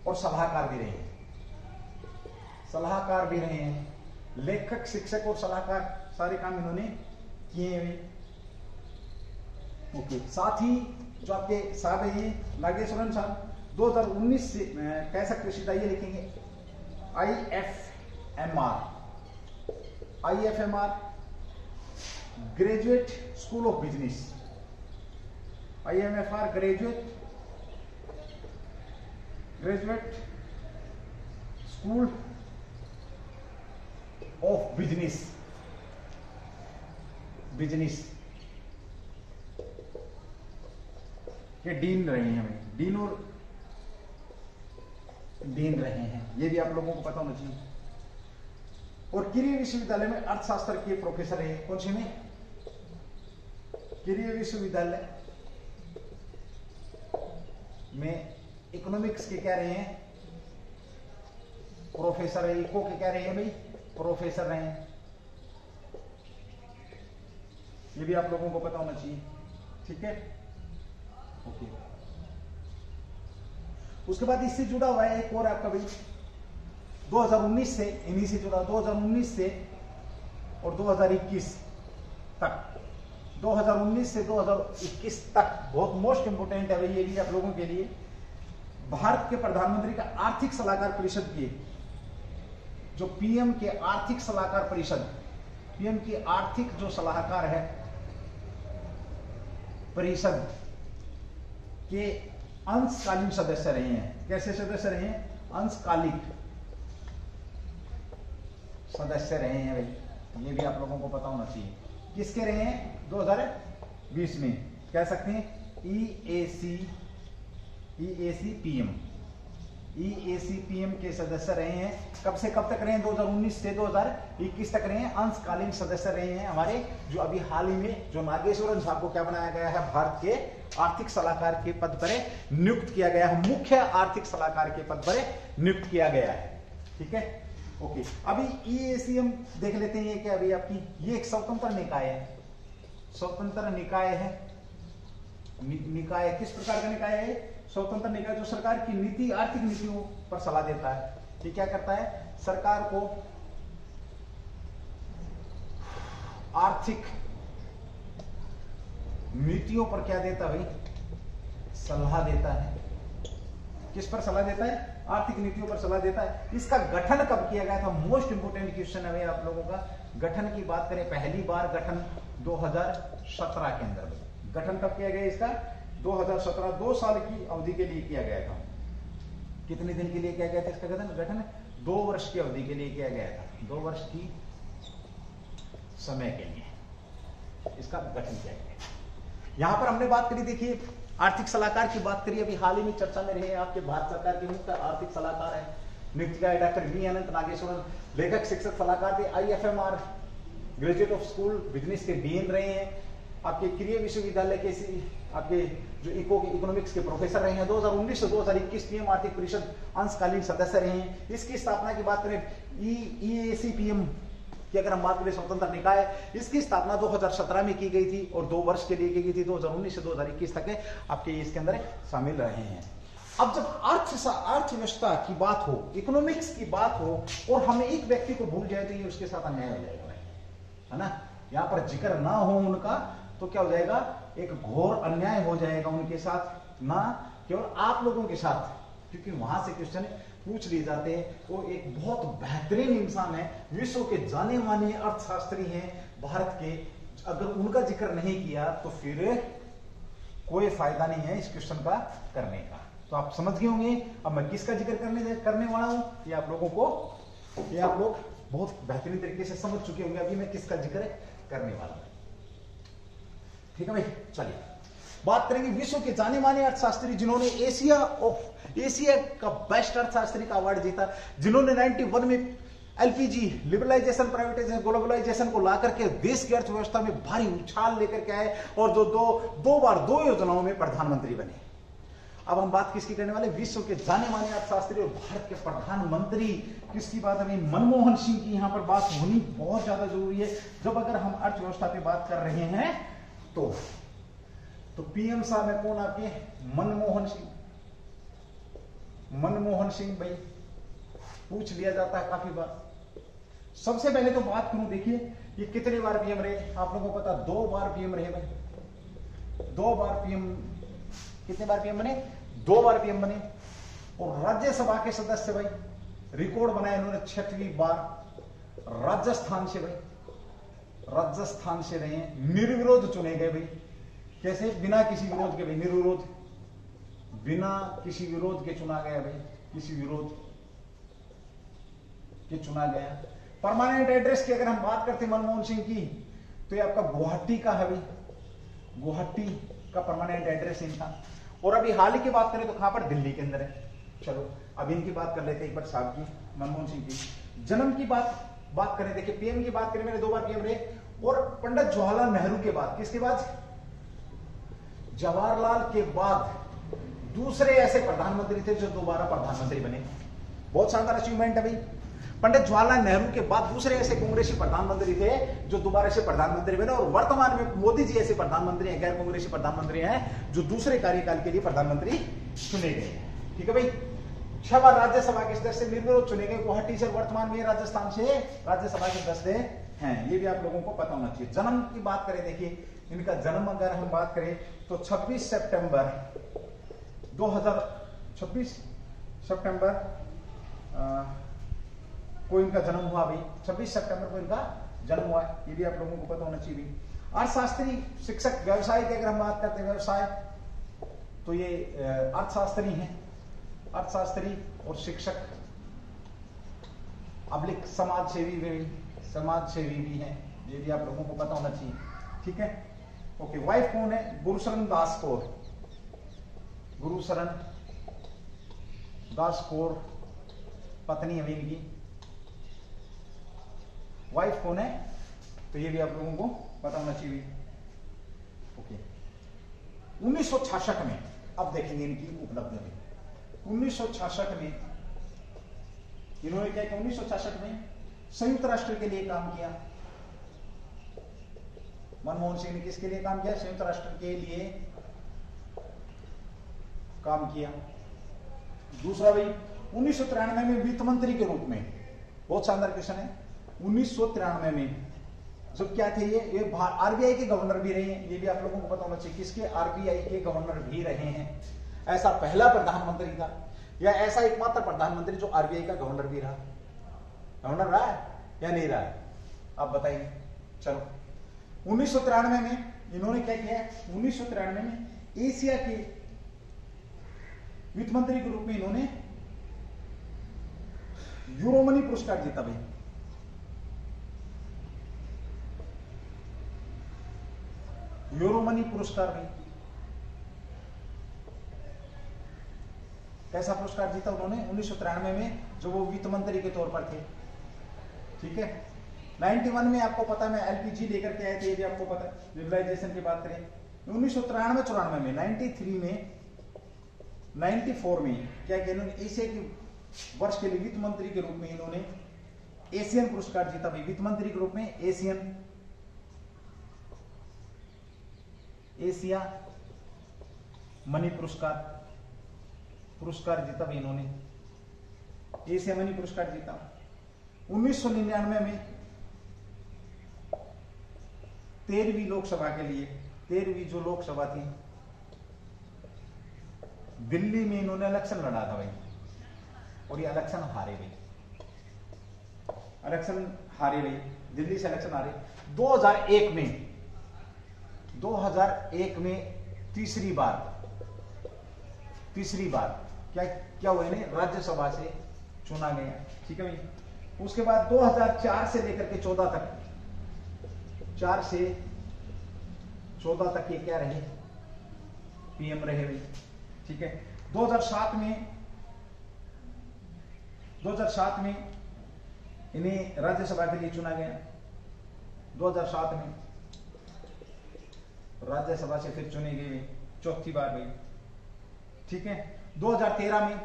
और सलाहकार भी रहे हैं। सलाहकार भी रहे हैं, लेखक, शिक्षक और सलाहकार, सारे काम इन्होंने किए हुए। ओके, साथ ही जो आपके साहब है ये नागेश्वरन साहब 2019 से कह सकते सीधा ये लिखेंगे IFMR graduate school of business, IMFR graduate school of business के डीन रहे हैं, डीन रहे हैं। ये भी आप लोगों को पता होना चाहिए। और किरीय विश्वविद्यालय में अर्थशास्त्र के प्रोफेसर हैं। कौन से में? किरीय विश्वविद्यालय में इकोनॉमिक्स के क्या रहे हैं? प्रोफेसर है। इको के क्या रहे हैं भाई? प्रोफेसर रहे हैं। ये भी आप लोगों को पता होना चाहिए, ठीक है। ओके, उसके बाद इससे जुड़ा हुआ है एक और आपका भाई 2019 से, इन्हीं से जुड़ा 2019 से और 2021 तक, 2019 से 2021 तक बहुत मोस्ट इंपोर्टेंट है भाई ये भी आप लोगों के लिए। भारत के प्रधानमंत्री का आर्थिक सलाहकार परिषद की जो पीएम के आर्थिक सलाहकार परिषद, पीएम की आर्थिक जो सलाहकार है परिषद के अंशकालीन सदस्य रहे हैं। कैसे सदस्य रहे हैं? अंशकालिक सदस्य रहे हैं भाई, ये भी आप लोगों को पता होना चाहिए। किसके रहे हैं? 2020 में कह सकते हैं EAC PM के सदस्य रहे हैं। कब से कब तक रहे हैं? 2019 से 2021 तक रहे हैं। अंशकालीन सदस्य रहे हैं हमारे, जो अभी हाल ही में जो नागेश्वरन साहब को क्या बनाया गया है? भारत के आर्थिक सलाहकार के पद पर नियुक्त किया गया है। मुख्य आर्थिक सलाहकार के पद पर नियुक्त किया गया है, ठीक है। ओके, अभी EAC हम देख लेते हैं। ये क्या अभी आपकी, ये एक स्वतंत्र निकाय है। स्वतंत्र निकाय है। निकाय किस प्रकार का निकाय है? स्वतंत्र निकाय जो सरकार की नीति, आर्थिक नीतियों पर सलाह देता है। ये क्या करता है? सरकार को आर्थिक नीतियों पर क्या देता भाई? सलाह देता है। किस पर सलाह देता है? आर्थिक नीतियों पर सलाह देता है। इसका गठन कब किया गया था? मोस्ट इंपोर्टेंट क्वेश्चन है भाई आप लोगों का। गठन की बात करें, पहली बार गठन 2017 के अंदर। गठन कब किया गया इसका? 2017, 2 साल की अवधि के लिए किया गया था। कितने दिन के लिए किया गया था इसका गठन? 2 वर्ष की अवधि के लिए किया गया था। 2 वर्ष की समय के लिए इसका गठन किया गया। यहां पर हमने बात करी, देखिए आर्थिक सलाहकार की बात करी, अभी हाल ही में चर्चा में रहे आपके भारत सरकार के मुख्य आर्थिक सलाहकार है, नियुक्त किया है डॉक्टर वी अनंत नागेश्वरन। लेखक शिक्षक सलाहकार थे IFMR graduate of school business के डीन रहे हैं। आपके क्रिया विश्वविद्यालय के आपके जो इकोनॉमिक्स के प्रोफेसर रहे हैं। 2019 से 2021 PM आर्थिक परिषद अंशकालीन सदस्य रहे हैं। इसकी स्थापना की बात करें EACPM की अगर हम बात करें स्वतंत्र निकाय, इसकी स्थापना 2017 में की गई थी और 2 वर्ष के लिए की गई थी। 2019 से 2021 तक आपके इसके अंदर शामिल रहे हैं। अब जब अर्थव्यवस्था की बात हो, इकोनॉमिक्स की बात हो और हमें एक व्यक्ति को भूल जाए तो ये उसके साथ अन्याय हो जाएगा, है ना। यहां पर जिक्र ना हो उनका तो क्या हो जाएगा, एक घोर अन्याय हो जाएगा उनके साथ, ना केवल आप लोगों के साथ, क्योंकि वहां से क्वेश्चन पूछ लिए जाते हैं। वो एक बहुत बेहतरीन इंसान है, विश्व के जाने माने अर्थशास्त्री हैं भारत के। अगर उनका जिक्र नहीं किया तो फिर कोई फायदा नहीं है इस क्वेश्चन का करने का। तो आप समझ गए होंगे अब मैं किसका जिक्र करने वाला हूं। ये आप लोग बहुत बेहतरीन तरीके से समझ चुके होंगे अभी मैं किसका जिक्र करने वाला हूं। ठीक है भाई, चलिए बात करेंगे विश्व के जाने माने अर्थशास्त्री जिन्होंने एशिया का बेस्ट अर्थशास्त्री का अवार्ड जीता, जिन्होंने 91 में LPG लिबरलाइजेशन प्राइवेटाइजेशन ग्लोबलाइजेशन को ला करके देश की अर्थव्यवस्था में भारी उछाल लेकर के आए और जो दो बार 2 योजनाओं में प्रधानमंत्री बने। अब हम बात किसकी करने वाले, विश्व के जाने माने अर्थशास्त्री और भारत के प्रधानमंत्री किसकी बात है, मनमोहन सिंह की यहां पर बात होनी बहुत ज्यादा जरूरी है। जब अगर हम अर्थव्यवस्था पे बात कर रहे हैं तो PM साहब में कौन आपके, मनमोहन सिंह भाई पूछ लिया जाता है काफी बार। सबसे पहले तो बात करूं, देखिए ये कितने बार PM रहे, आप लोगों को पता 2 बार PM रहे भाई। 2 बार PM, कितने बार PM बने, 2 बार PM बने। और राज्यसभा के सदस्य भाई रिकॉर्ड बनाया इन्होंने 6वीं बार राजस्थान से भाई, राजस्थान से रहे हैं। निर्विरोध चुने गए भाई, कैसे, बिना किसी विरोध के भाई, निर्विरोध, बिना किसी विरोध के चुना गया भाई, किसी विरोध के चुना गया। परमानेंट एड्रेस की अगर हम बात करते हैं मनमोहन सिंह की तो ये आपका गुवाहाटी का है भाई, गुवाहाटी का परमानेंट एड्रेस इनका। और अभी हाल ही की बात करें तो कहां पर, दिल्ली के अंदर है। चलो अब इनकी बात कर लेते हैं एक बार साहब की, मनमोहन सिंह की। जन्म की बात करें, देखिए PM की बात करें, मैंने 2 बार PM रहे। और पंडित जवाहरलाल नेहरू के बाद, किसके बाद, जवाहरलाल के बाद दूसरे ऐसे प्रधानमंत्री थे जो दोबारा प्रधानमंत्री बने। बहुत शानदार अचीवमेंट है भाई। पंडित जवाहरलाल नेहरू के बाद दूसरे ऐसे कांग्रेसी प्रधानमंत्री थे जो दोबारा से प्रधानमंत्री बने। और वर्तमान में मोदी जी ऐसे प्रधानमंत्री हैं, गैर कांग्रेसी प्रधानमंत्री हैं जो दूसरे कार्यकाल के लिए प्रधानमंत्री चुने गए हैं। ठीक है भाई, 6 बार राज्यसभा के सदस्य निर्विरोध चुने गए। गुवाहाटी से, वर्तमान में राजस्थान से राज्यसभा के सदस्य हैं, ये भी आप लोगों को पता होना चाहिए। जन्म की बात करें, देखिए इनका जन्म अगर हम बात करें तो 26 सितंबर 2026 सितंबर को इनका जन्म हुआ भाई, 26 सितंबर को इनका जन्म हुआ, ये भी आप लोगों को पता होना चाहिए। अर्थशास्त्री, शिक्षक, व्यवसाय की अगर हम बात करते हैं व्यवसाय तो ये अर्थशास्त्री हैं, अर्थशास्त्री और शिक्षक, अब्लिक समाजसेवी भी हैं, ये भी आप लोगों को पता होना चाहिए। ठीक है, ओके। वाइफ कौन है, गुरुशरण दास कौर, गुरुशरण दास कौर पत्नी है इनकी। वाइफ कौन है तो ये भी आप लोगों को पता होना चाहिए। ओके, 1966 में अब देखेंगे इनकी उपलब्धि। 1966 में इन्होंने क्या किया, 1966 में संयुक्त राष्ट्र के लिए काम किया। मनमोहन सिंह ने किसके लिए काम किया, संयुक्त राष्ट्र के लिए काम किया। दूसरा भाई 1993 में वित्त मंत्री के रूप में, बहुत शानदार क्वेश्चन है। 1993 में जब क्या थे ये RBI के गवर्नर भी रहे हैं, ये भी आप लोगों को पता होना चाहिए। किसके, RBI के गवर्नर भी रहे हैं। ऐसा पहला प्रधानमंत्री था या ऐसा एकमात्र प्रधानमंत्री जो RBI का गवर्नर भी रहा, गवर्नर रहा है या नहीं रहा है, आप बताइए। चलो 1993 में इन्होंने क्या किया, 1993 में एशिया के वित्त मंत्री के रूप में इन्होंने यूरोमनी पुरस्कार जीता भाई। यूरोमनी पुरस्कार भी, कैसा पुरस्कार जीता उन्होंने 1993 में, जो वो वित्त मंत्री के तौर पर थे। ठीक है, 91 में आपको पता मैं एलपीजी लेकर के आए थे, ये भी आपको पता है। लिबरलाइजेशन की बात करें 1993-94 में, 93 में, 94 में क्या कि इन्होंने एशिया के वर्ष के लिए वित्त मंत्री के रूप में इन्होंने एशियन पुरस्कार जीता भाई, वित्त मंत्री के रूप में एशिया मनी पुरस्कार जीता भाई इन्होंने, एशिया मनी पुरस्कार जीता। 1999 में 13वीं लोकसभा के लिए, 13वीं जो लोकसभा थी दिल्ली में इन्होंने इलेक्शन लड़ा था भाई, और ये इलेक्शन हारे भाई, दिल्ली से इलेक्शन हारे। 2001 में तीसरी बार क्या हुआ इन्हें राज्यसभा से चुना गया। ठीक है भाई। उसके बाद 2004 से लेकर के 14 तक, 4 से 14 तक ये क्या रहे, पीएम रहे भाई। ठीक है। 2007 में इन्हें राज्यसभा के लिए चुना गया। 2007 में राज्यसभा से फिर चुने गए चौथी बार भाई। ठीक है। 2013 में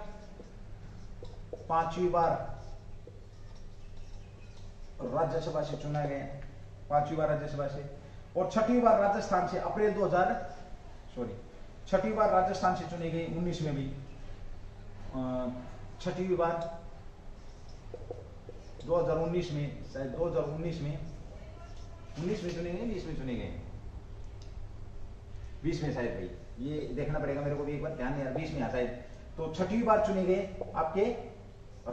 5वीं बार राज्यसभा से चुना गया, 5वीं बार राज्यसभा से, और 6वीं बार राजस्थान से छठी बार राजस्थान से चुने गए 19 में भी, 6वीं बार 2019 में, शायद 2019 में 19 में चुने गए, 20 में चुने गए, 20 में शायद भाई, ये देखना पड़ेगा मेरे को भी एक बार, ध्यान नहीं, 20 में शायद। तो 6वीं बार चुने गए आपके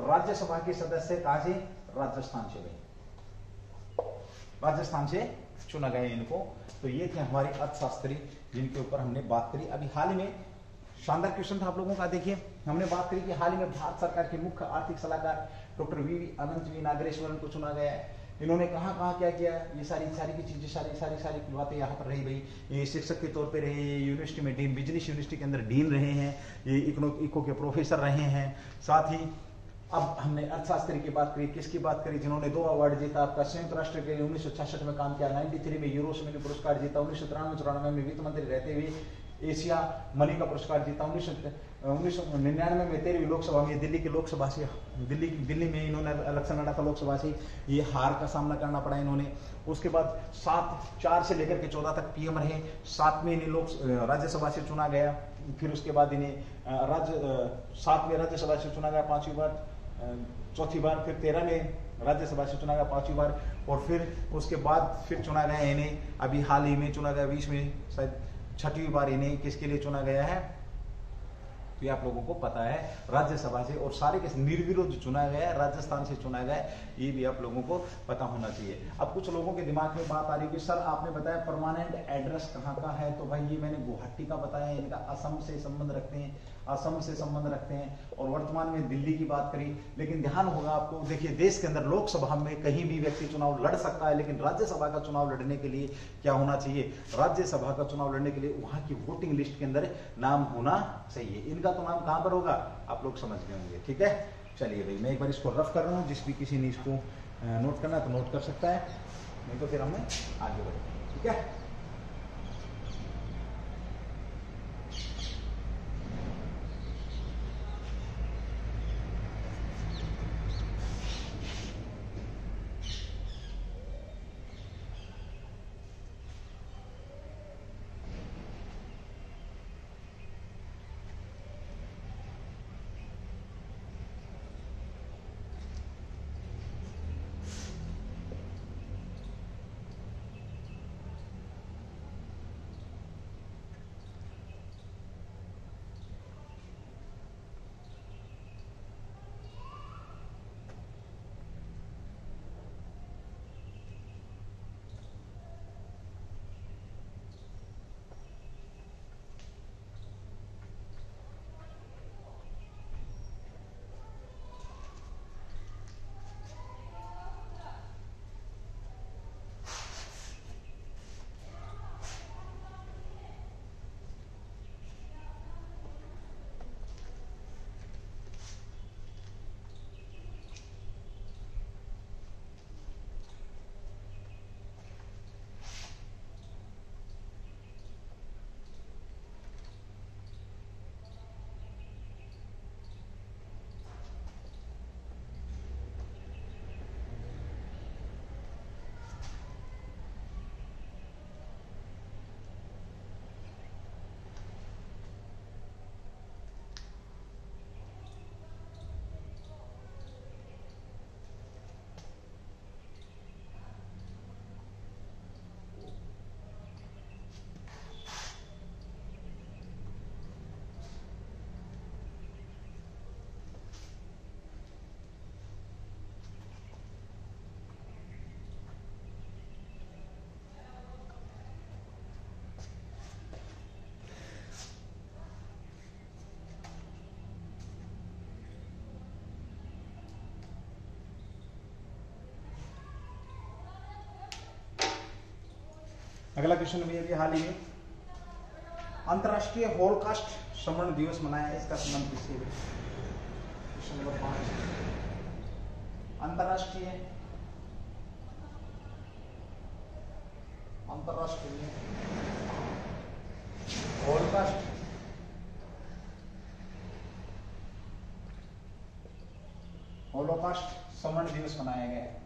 राज्यसभा के सदस्य, कहां से, राजस्थान से भाई, राजस्थान से चुना गया इनको। तो ये थे हमारे अर्थशास्त्री जिनके ऊपर हमने बात करी। अभी हाल ही में शानदार क्वेश्चन था आप लोगों का, देखिए हमने बात करी कि हाल ही में भारत सरकार के मुख्य आर्थिक सलाहकार doctor V Anant V Nageswaran को चुना गया है। इन्होंने कहाँ क्या किया, ये सारी की चीजें, सारी बातें यहाँ पर रही भाई। ये शिक्षक के तौर पे रहे, यूनिवर्सिटी में डीन, बिजनेस यूनिवर्सिटी के अंदर डीन रहे हैं, ये इको के प्रोफेसर रहे हैं। साथ ही अब हमने अर्थशास्त्री की बात करी, किसकी बात करी, जिन्होंने 2 अवार्ड जीता। आपका संयुक्त राष्ट्र के लिए 1966 में काम किया, 93 में यूरोसमनी पुरस्कार जीता, 1993-94 में वित्त मंत्री रहते हुए एशिया मनी का पुरस्कार जीता। 1999 में 13वीं लोकसभा में, दिल्ली की लोकसभा से, दिल्ली में इन्होंने इलेक्शन लड़ा था लोकसभा से, ये हार का सामना करना पड़ा इन्होंने। उसके बाद 4 से लेकर के 14 तक पीएम रहे। 7 में इन्हें राज्यसभा से चुना गया, फिर उसके बाद इन्हें 7 में राज्यसभा से चुना गया 5वीं बार, चौथी बार, फिर 13 में राज्यसभा से चुना गया 5वीं बार, और फिर उसके बाद फिर चुना गया इन्हें, अभी हाल ही में चुना गया 20 में शायद 6वीं बार इन्हें किसके लिए चुना गया है, तो ये आप लोगों को पता है, राज्यसभा से, और सारे के निर्विरोध चुना गया है, राजस्थान से चुना गया है, ये भी आप लोगों को पता होना चाहिए। अब कुछ लोगों के दिमाग में बात आ रही है कि सर आपने बताया परमानेंट एड्रेस कहाँ का है, तो भाई ये मैंने गुवाहाटी का बताया, इनका असम से संबंध रखते हैं, और वर्तमान में दिल्ली की बात करी। लेकिन ध्यान होगा आपको, देखिए देश के अंदर लोकसभा में कहीं भी व्यक्ति चुनाव लड़ सकता है, लेकिन राज्यसभा का चुनाव लड़ने के लिए क्या होना चाहिए, राज्यसभा का चुनाव लड़ने के लिए वहां की वोटिंग लिस्ट के अंदर नाम होना चाहिए। इनका तो नाम कहां पर होगा, आप लोग समझ गए होंगे। ठीक है, चलिए भाई, मैं एक बार इसको रफ कर रहा हूँ, जिस भी किसी ने इसको नोट करना तो नोट कर सकता है, नहीं तो फिर हमें आगे बढ़ेंगे। ठीक है, अगला क्वेश्चन भी अभी हाल ही में अंतरराष्ट्रीय हॉलोकास्ट स्मरण दिवस मनाया है, इसका संबंध किससे है? क्वेश्चन नंबर 5 अंतरराष्ट्रीय हॉलोकास्ट स्मरण दिवस मनाया गया है।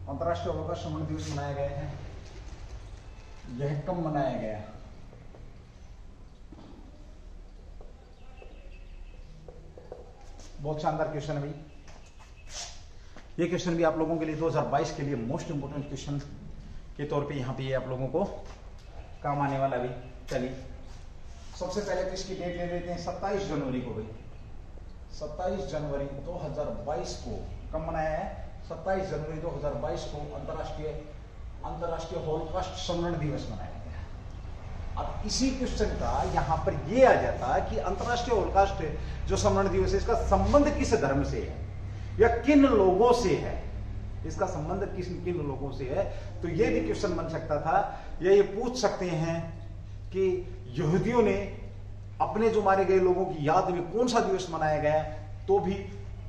अंतरराष्ट्रीय हॉलोकास्ट स्मरण दिवस मनाया गया है, यह कब मनाया गया? बहुत शानदार क्वेश्चन है भाई। ये क्वेश्चन भी आप लोगों के लिए 2022 के लिए मोस्ट इंपोर्टेंट क्वेश्चन के तौर पे यहाँ पे ये आप लोगों को काम आने वाला भी। चलिए सबसे पहले तो इसकी डेट ले लेते हैं 27 जनवरी को भाई। 27 जनवरी 2022 को कब मनाया है? 27 जनवरी 2022 को अंतरराष्ट्रीय हॉलोकास्ट स्मरण दिवस मनाया गया। अब इसी क्वेश्चन का यहाँ पर ये आ जाता है कि अंतरराष्ट्रीय हॉलोकास्ट जो स्मरण दिवस है, इसका संबंध किस धर्म से है या किन लोगों से है? इसका संबंध किन लोगों से है? तो ये भी क्वेश्चन बन सकता था, या ये पूछ सकते हैं कि यहूदियों ने अपने जो मारे गए लोगों की याद में कौन सा दिवस मनाया गया, तो भी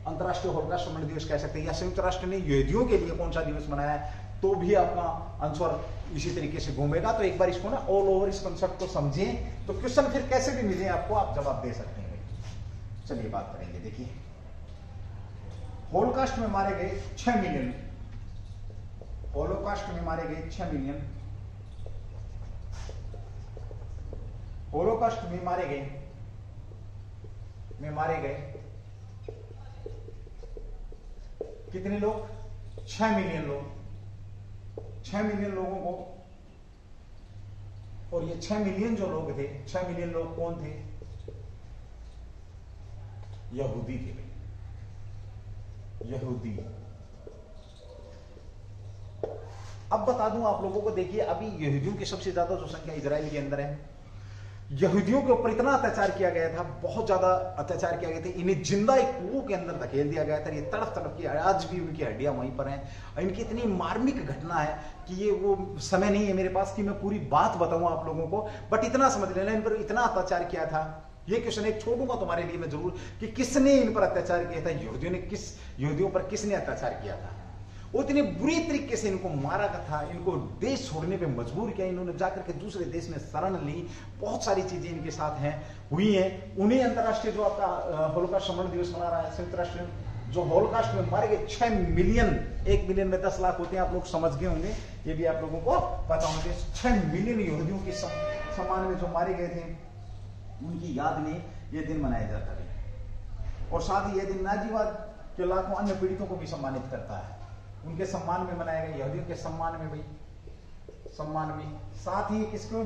अंतरराष्ट्रीय हॉलोकास्ट स्मरण दिवस कह सकते हैं। या संयुक्त राष्ट्र ने यहूदियों के लिए कौन सा दिवस मनाया है, तो भी आपका आंसर इसी तरीके से घूमेगा। तो एक बार इसको ना ऑल ओवर इस कंसेप्ट को समझें, तो क्वेश्चन फिर कैसे भी मिले आपको, आप जवाब दे सकते हैं। चलिए बात करेंगे। देखिए हॉलोकास्ट में मारे गए 6 मिलियन, हॉलोकास्ट में मारे गए 6 मिलियन, हॉलोकास्ट में मारे गए कितने लोग? 6 मिलियन लोग। 6 मिलियन लोगों को, और ये 6 मिलियन जो लोग थे, 6 मिलियन लोग कौन थे? यहूदी थे। यहूदी। अब बता दूं आप लोगों को, देखिए अभी यहूदियों की सबसे ज्यादा जो संख्या इजराइल के अंदर है, यहूदियों के ऊपर इतना अत्याचार किया गया था, बहुत ज्यादा अत्याचार किया गया था। इन्हें जिंदा एक कुओं के अंदर धकेल दिया गया था। ये तड़प तड़प की, आज भी उनकी हड्डियां वहीं पर हैं। इनकी इतनी मार्मिक घटना है कि ये वो समय नहीं है मेरे पास कि मैं पूरी बात बताऊं आप लोगों को, बट इतना समझ लेना इन पर इतना अत्याचार किया था। ये क्वेश्चन एक छोड़ूंगा तुम्हारे लिए मैं जरूर, कि किसने इन पर अत्याचार किया था, यहूदियों पर किसने अत्याचार किया था। वो इतने बुरी तरीके से इनको मारा था, इनको देश छोड़ने पे मजबूर किया, इन्होंने जाकर के दूसरे देश में शरण ली, बहुत सारी चीजें इनके साथ हैं हुई हैं। उन्हें अंतरराष्ट्रीय जो आपका हॉलोकास्ट स्मरण दिवस मना रहा है संयुक्त राष्ट्र, जो हॉलोकास्ट में मारे गए 6 मिलियन, 1 मिलियन में 10 लाख होते हैं, आप लोग समझ गए होंगे, ये भी आप लोगों को पता होंगे। 6 मिलियन यहूदियों के सम्मान में जो मारे गए थे, उनकी याद में यह दिन मनाया जाता है। और साथ ही यह दिन नाजीवाद के लाखों अन्य पीड़ितों को भी सम्मानित करता है, उनके सम्मान में मनाया गया, यहूदियों के सम्मान में भाई, सम्मान में। साथ ही किसको?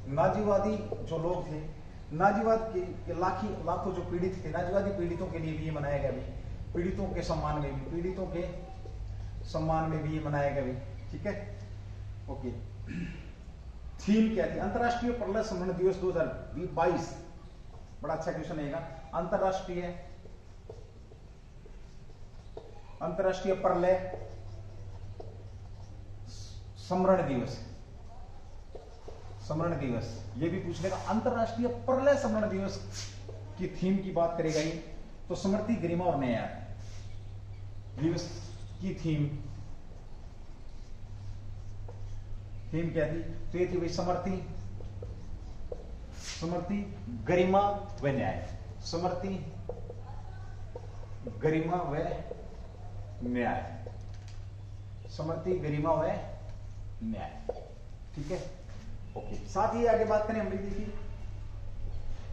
नाजीवादी जो लोग थे, नाजीवाद के लाखों जो पीड़ित थे, नाजीवादी पीड़ितों के लिए भी ये मनाया गया भाई, पीड़ितों के सम्मान में भी, पीड़ितों के सम्मान में भी ये मनाया गया भाई। ठीक है, ओके। थीम क्या थी? अंतरराष्ट्रीय प्रलय स्मरण दिवस 2022। बड़ा अच्छा क्वेश्चन है। अंतरराष्ट्रीय प्रलय स्मरण दिवस, ये भी पूछ लेगा। अंतरराष्ट्रीय प्रलय स्मरण दिवस की थीम की बात करेगा ये, तो स्मृति, गरिमा और न्याय दिवस की थीम क्या थी? तो ये थी भाई स्मृति, गरिमा व न्याय। स्मृति, गरिमा व न्याय, स्मृति, गरिमा व न्याय। ठीक है, ओके। साथ ही आगे बात करें हम, देखिए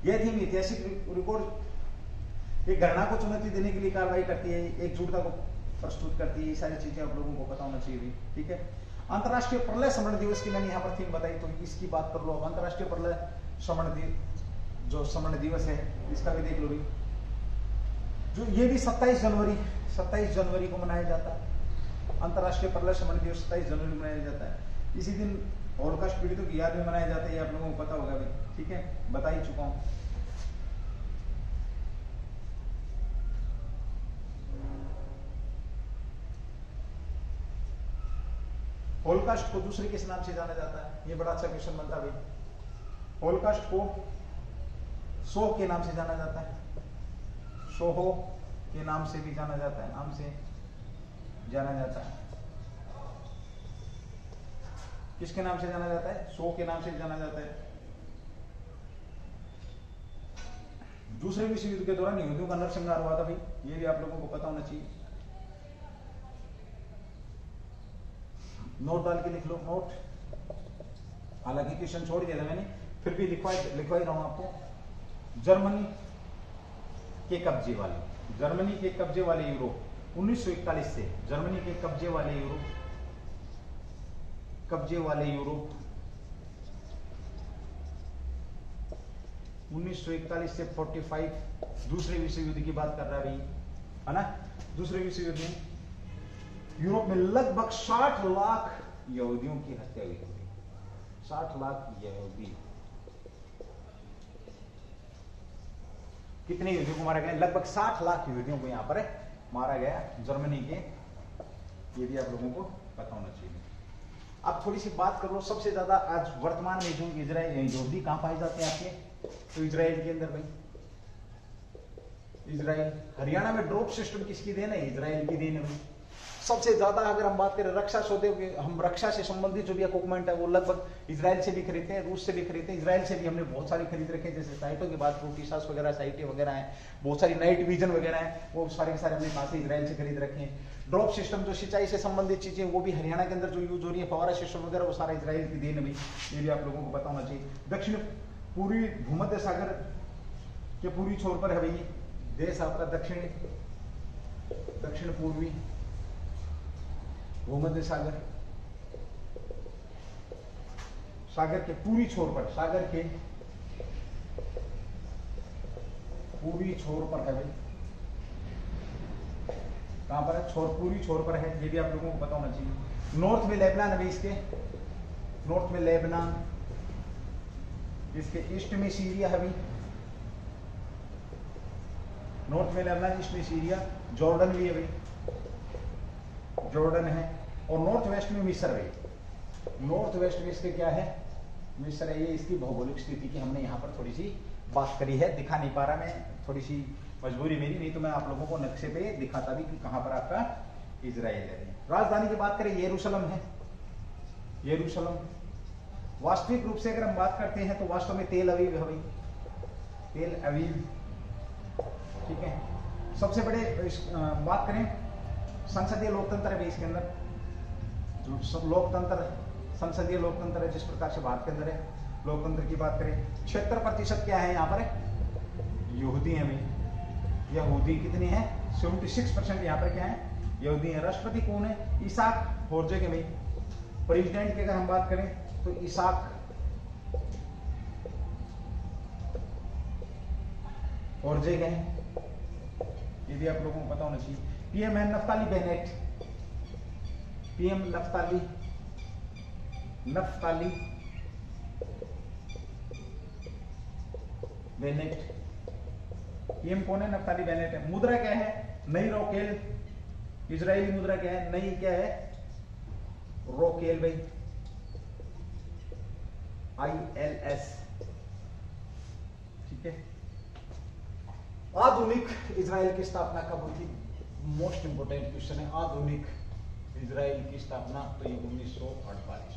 यह थीम ऐतिहासिक रिकॉर्ड, एक घटना को चुनौती देने के लिए कार्रवाई करती है, एकजुटता को प्रस्तुत करती है। ये सारी चीजें आप लोगों को पता होना चाहिए। ठीक है, अंतरराष्ट्रीय प्रलय स्मरण दिवस की मैंने यहाँ पर थीम बताई, तो इसकी बात कर लो। अंतरराष्ट्रीय प्रलय स्मरण दिवस है, इसका भी देख लो भाई। जो ये भी 27 जनवरी को मनाया जाता है। अंतरराष्ट्रीय प्रलय स्मरण दिवस 27 जनवरी को मनाया जाता है। इसी दिन हॉलोकास्ट पीड़ितों की याद में मनाया जाता है, ये आप लोगों को पता होगा भाई। ठीक है, बता ही चुका हूं। होलोकास्ट को दूसरे किस नाम से जाना जाता है? ये बड़ा अच्छा क्वेश्चन बनता है भाई। होलोकास्ट को सोह के नाम से जाना जाता है, सोहो के नाम से भी जाना जाता है, नाम से जाना जाता है। किसके नाम से जाना जाता है? सोह के नाम से जाना जाता है। दूसरे विश्व युद्ध के दौरान यहूदियों का नरसंहार हुआ था भाई, ये भी आप लोगों को पता होना चाहिए। नोट डाल के लिख लो, नोट। हालांकि क्वेश्चन छोड़ दिया था मैंने, फिर भी लिखवा ही रहा हूं आपको। जर्मनी के कब्जे वाले यूरोप 1941 से, जर्मनी के कब्जे वाले यूरोप 1941 से 45 दूसरे विश्व युद्ध की बात कर रहा है भाई, है ना। दूसरे विश्व युद्ध में यूरोप में लगभग 60 लाख यहूदियों की हत्या हुई थी। 60 लाख यहूदी, कितने यहूदियों को मारा गया? लगभग 60 लाख यहूदियों को यहां पर मारा गया जर्मनी के, ये भी आप लोगों को पता होना चाहिए। अब थोड़ी सी बात कर लो, सबसे ज्यादा आज वर्तमान में जो इजराइल यहूदी कहां पाए जाते हैं आपके? तो इजराइल के अंदर भाई, इजराइल। हरियाणा में ड्रॉप सिस्टम किसकी देन है? इजराइल की देन है भाई। सबसे ज्यादा अगर हम बात करें रक्षा सौदे, हम रक्षा से संबंधित जो भी इक्विपमेंट है वो लगभग इजराइल से भी खरीदते हैं, रूस से भी खरीदते हैं। इजराइल से भी हमने बहुत सारी खरीद रखे हैं, जैसे साइटों की बात करूं, टीसास वगैरह साइटें वगैरह हैं, बहुत सारी नाइट विजन वगैरह है, वो सारे के सारे हमने कहां से? इजराइल से खरीद रखे हैं। ड्रॉप सिस्टम जो सिंचाई से संबंधित चीजें, वो भी हरियाणा के अंदर जो यूज हो रही है, फवारा सिस्टम वगैरह, वो सारा इजराइल की देन है भाई, ये भी आप लोगों को पता होना चाहिए। दक्षिण पूर्वी भूमध्य सागर के पूर्वी छोर पर है भाई देश आपका, दक्षिण पूर्वी भूमध्य सागर, सागर के पूरी छोर पर, सागर के पूरी छोर पर है भाई। कहां पर है? पूरी छोर पर है, ये भी आप लोगों को पता होना चाहिए। नॉर्थ में लेबनान है भाई, इसके नॉर्थ में लेबनान, इसके ईस्ट में सीरिया है भाई, नॉर्थ में लेबनान, ईस्ट में सीरिया। जॉर्डन भी है भाई, जॉर्डन है। और नॉर्थ वेस्ट में मिस्र है। नॉर्थ वेस्ट में इसके क्या है? मिस्र है। ये इसकी भौगोलिक स्थिति की हमने यहाँ पर थोड़ी सी बात करी है, दिखा नहीं पा रहा मैं, थोड़ी सी मजबूरी मेरी, नहीं तो मैं आप लोगों को नक्शे पे दिखाता भी कि कहां पर आपका इजराइल है। राजधानी की बात करें, यरूशलेम है, यरूशलेम। वास्तविक रूप से अगर हम बात करते हैं तो वास्तव में तेल अवीव है भाई, तेल अवीव, ठीक है। सबसे बड़े बात करें, संसदीय लोकतंत्र है इसके अंदर, जो सब लोकतंत्र, संसदीय लोकतंत्र है जिस प्रकार से भारत के अंदर है। लोकतंत्र की बात करें, 76% क्या है यहाँ पर? यहूदी हैं भाई, यहूदी कितने हैं? 76% यहाँ पर क्या है? यहूदी हैं। राष्ट्रपति कौन है? इसाक हेर्ज़ोग है भाई। प्रेसिडेंट की अगर हम बात करें तो इसाक हेर्ज़ोग है, ये भी आप लोगों को पता होना चाहिए। पीएम है Naftali Bennett, PM Naftali Bennett, PM कौन है? नफ्ताली बेनेट है। मुद्रा क्या है? नई रोकेल, इजरायली मुद्रा क्या है? नई क्या है? रोकेल भाई, ILS, ठीक है। आधुनिक इजराइल की स्थापना कब हुई थी? मोस्ट इंपोर्टेंट क्वेश्चन है। आधुनिक इजराइल की स्थापना तो ये 1948,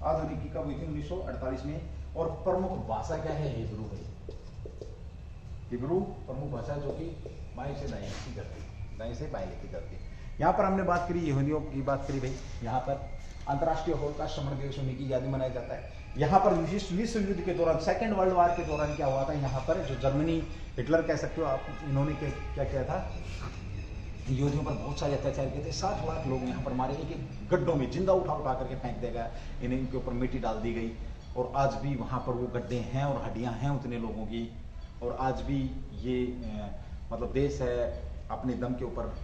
आधुनिक की कब हुई थी? 1948 में। और प्रमुख भाषा क्या है? हिब्रू भाई, हिब्रू प्रमुख भाषा, जो कि बाएं से दाएं लिखी करती है, दाएं से बाएं लिखी करती है। यहाँ पर हमने बात करी, यहूदियों की बात करी भाई। यहाँ पर अंतर्राष्ट्रीय होलोकास्ट स्मरण दिवस होने की याद मनाया जाता है। यहाँ पर विश्व युद्ध के दौरान, सेकेंड वर्ल्ड वॉर के दौरान क्या हुआ था? यहाँ पर जो जर्मनी, हिटलर कह सकते हो आप, इन्होंने क्या किया था? यहूदियों पर बहुत सारे अत्याचार किए थे। 60 लाख लोग यहाँ पर मारे गए, गड्ढों में जिंदा उठा करके फेंक दिया गया, इनके ऊपर मिट्टी डाल दी गई। और आज भी वहाँ पर वो गड्ढे हैं और हड्डियाँ हैं उतने लोगों की। और आज भी ये मतलब देश है अपने दम के ऊपर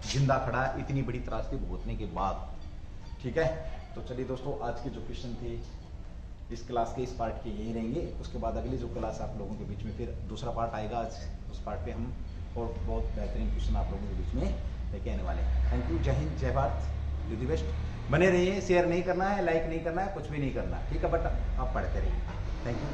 जिंदा खड़ा है, इतनी बड़ी त्रासदी भुगतने के बाद, ठीक है। तो चलिए दोस्तों, आज के जो क्वेश्चन थे इस क्लास के, इस पार्ट के यही रहेंगे। उसके बाद अगली जो क्लास आप लोगों के बीच में फिर दूसरा पार्ट आएगा, आज उस पार्ट पे हम और बहुत बेहतरीन क्वेश्चन आप लोगों के बीच में लेके आने वाले हैं। थैंक यू, जय हिंद, जय भारत। You the best. बने रहिए, शेयर नहीं करना है, लाइक नहीं करना है, कुछ भी नहीं करना, ठीक है, बट आप पढ़ते रहिए। Thank you.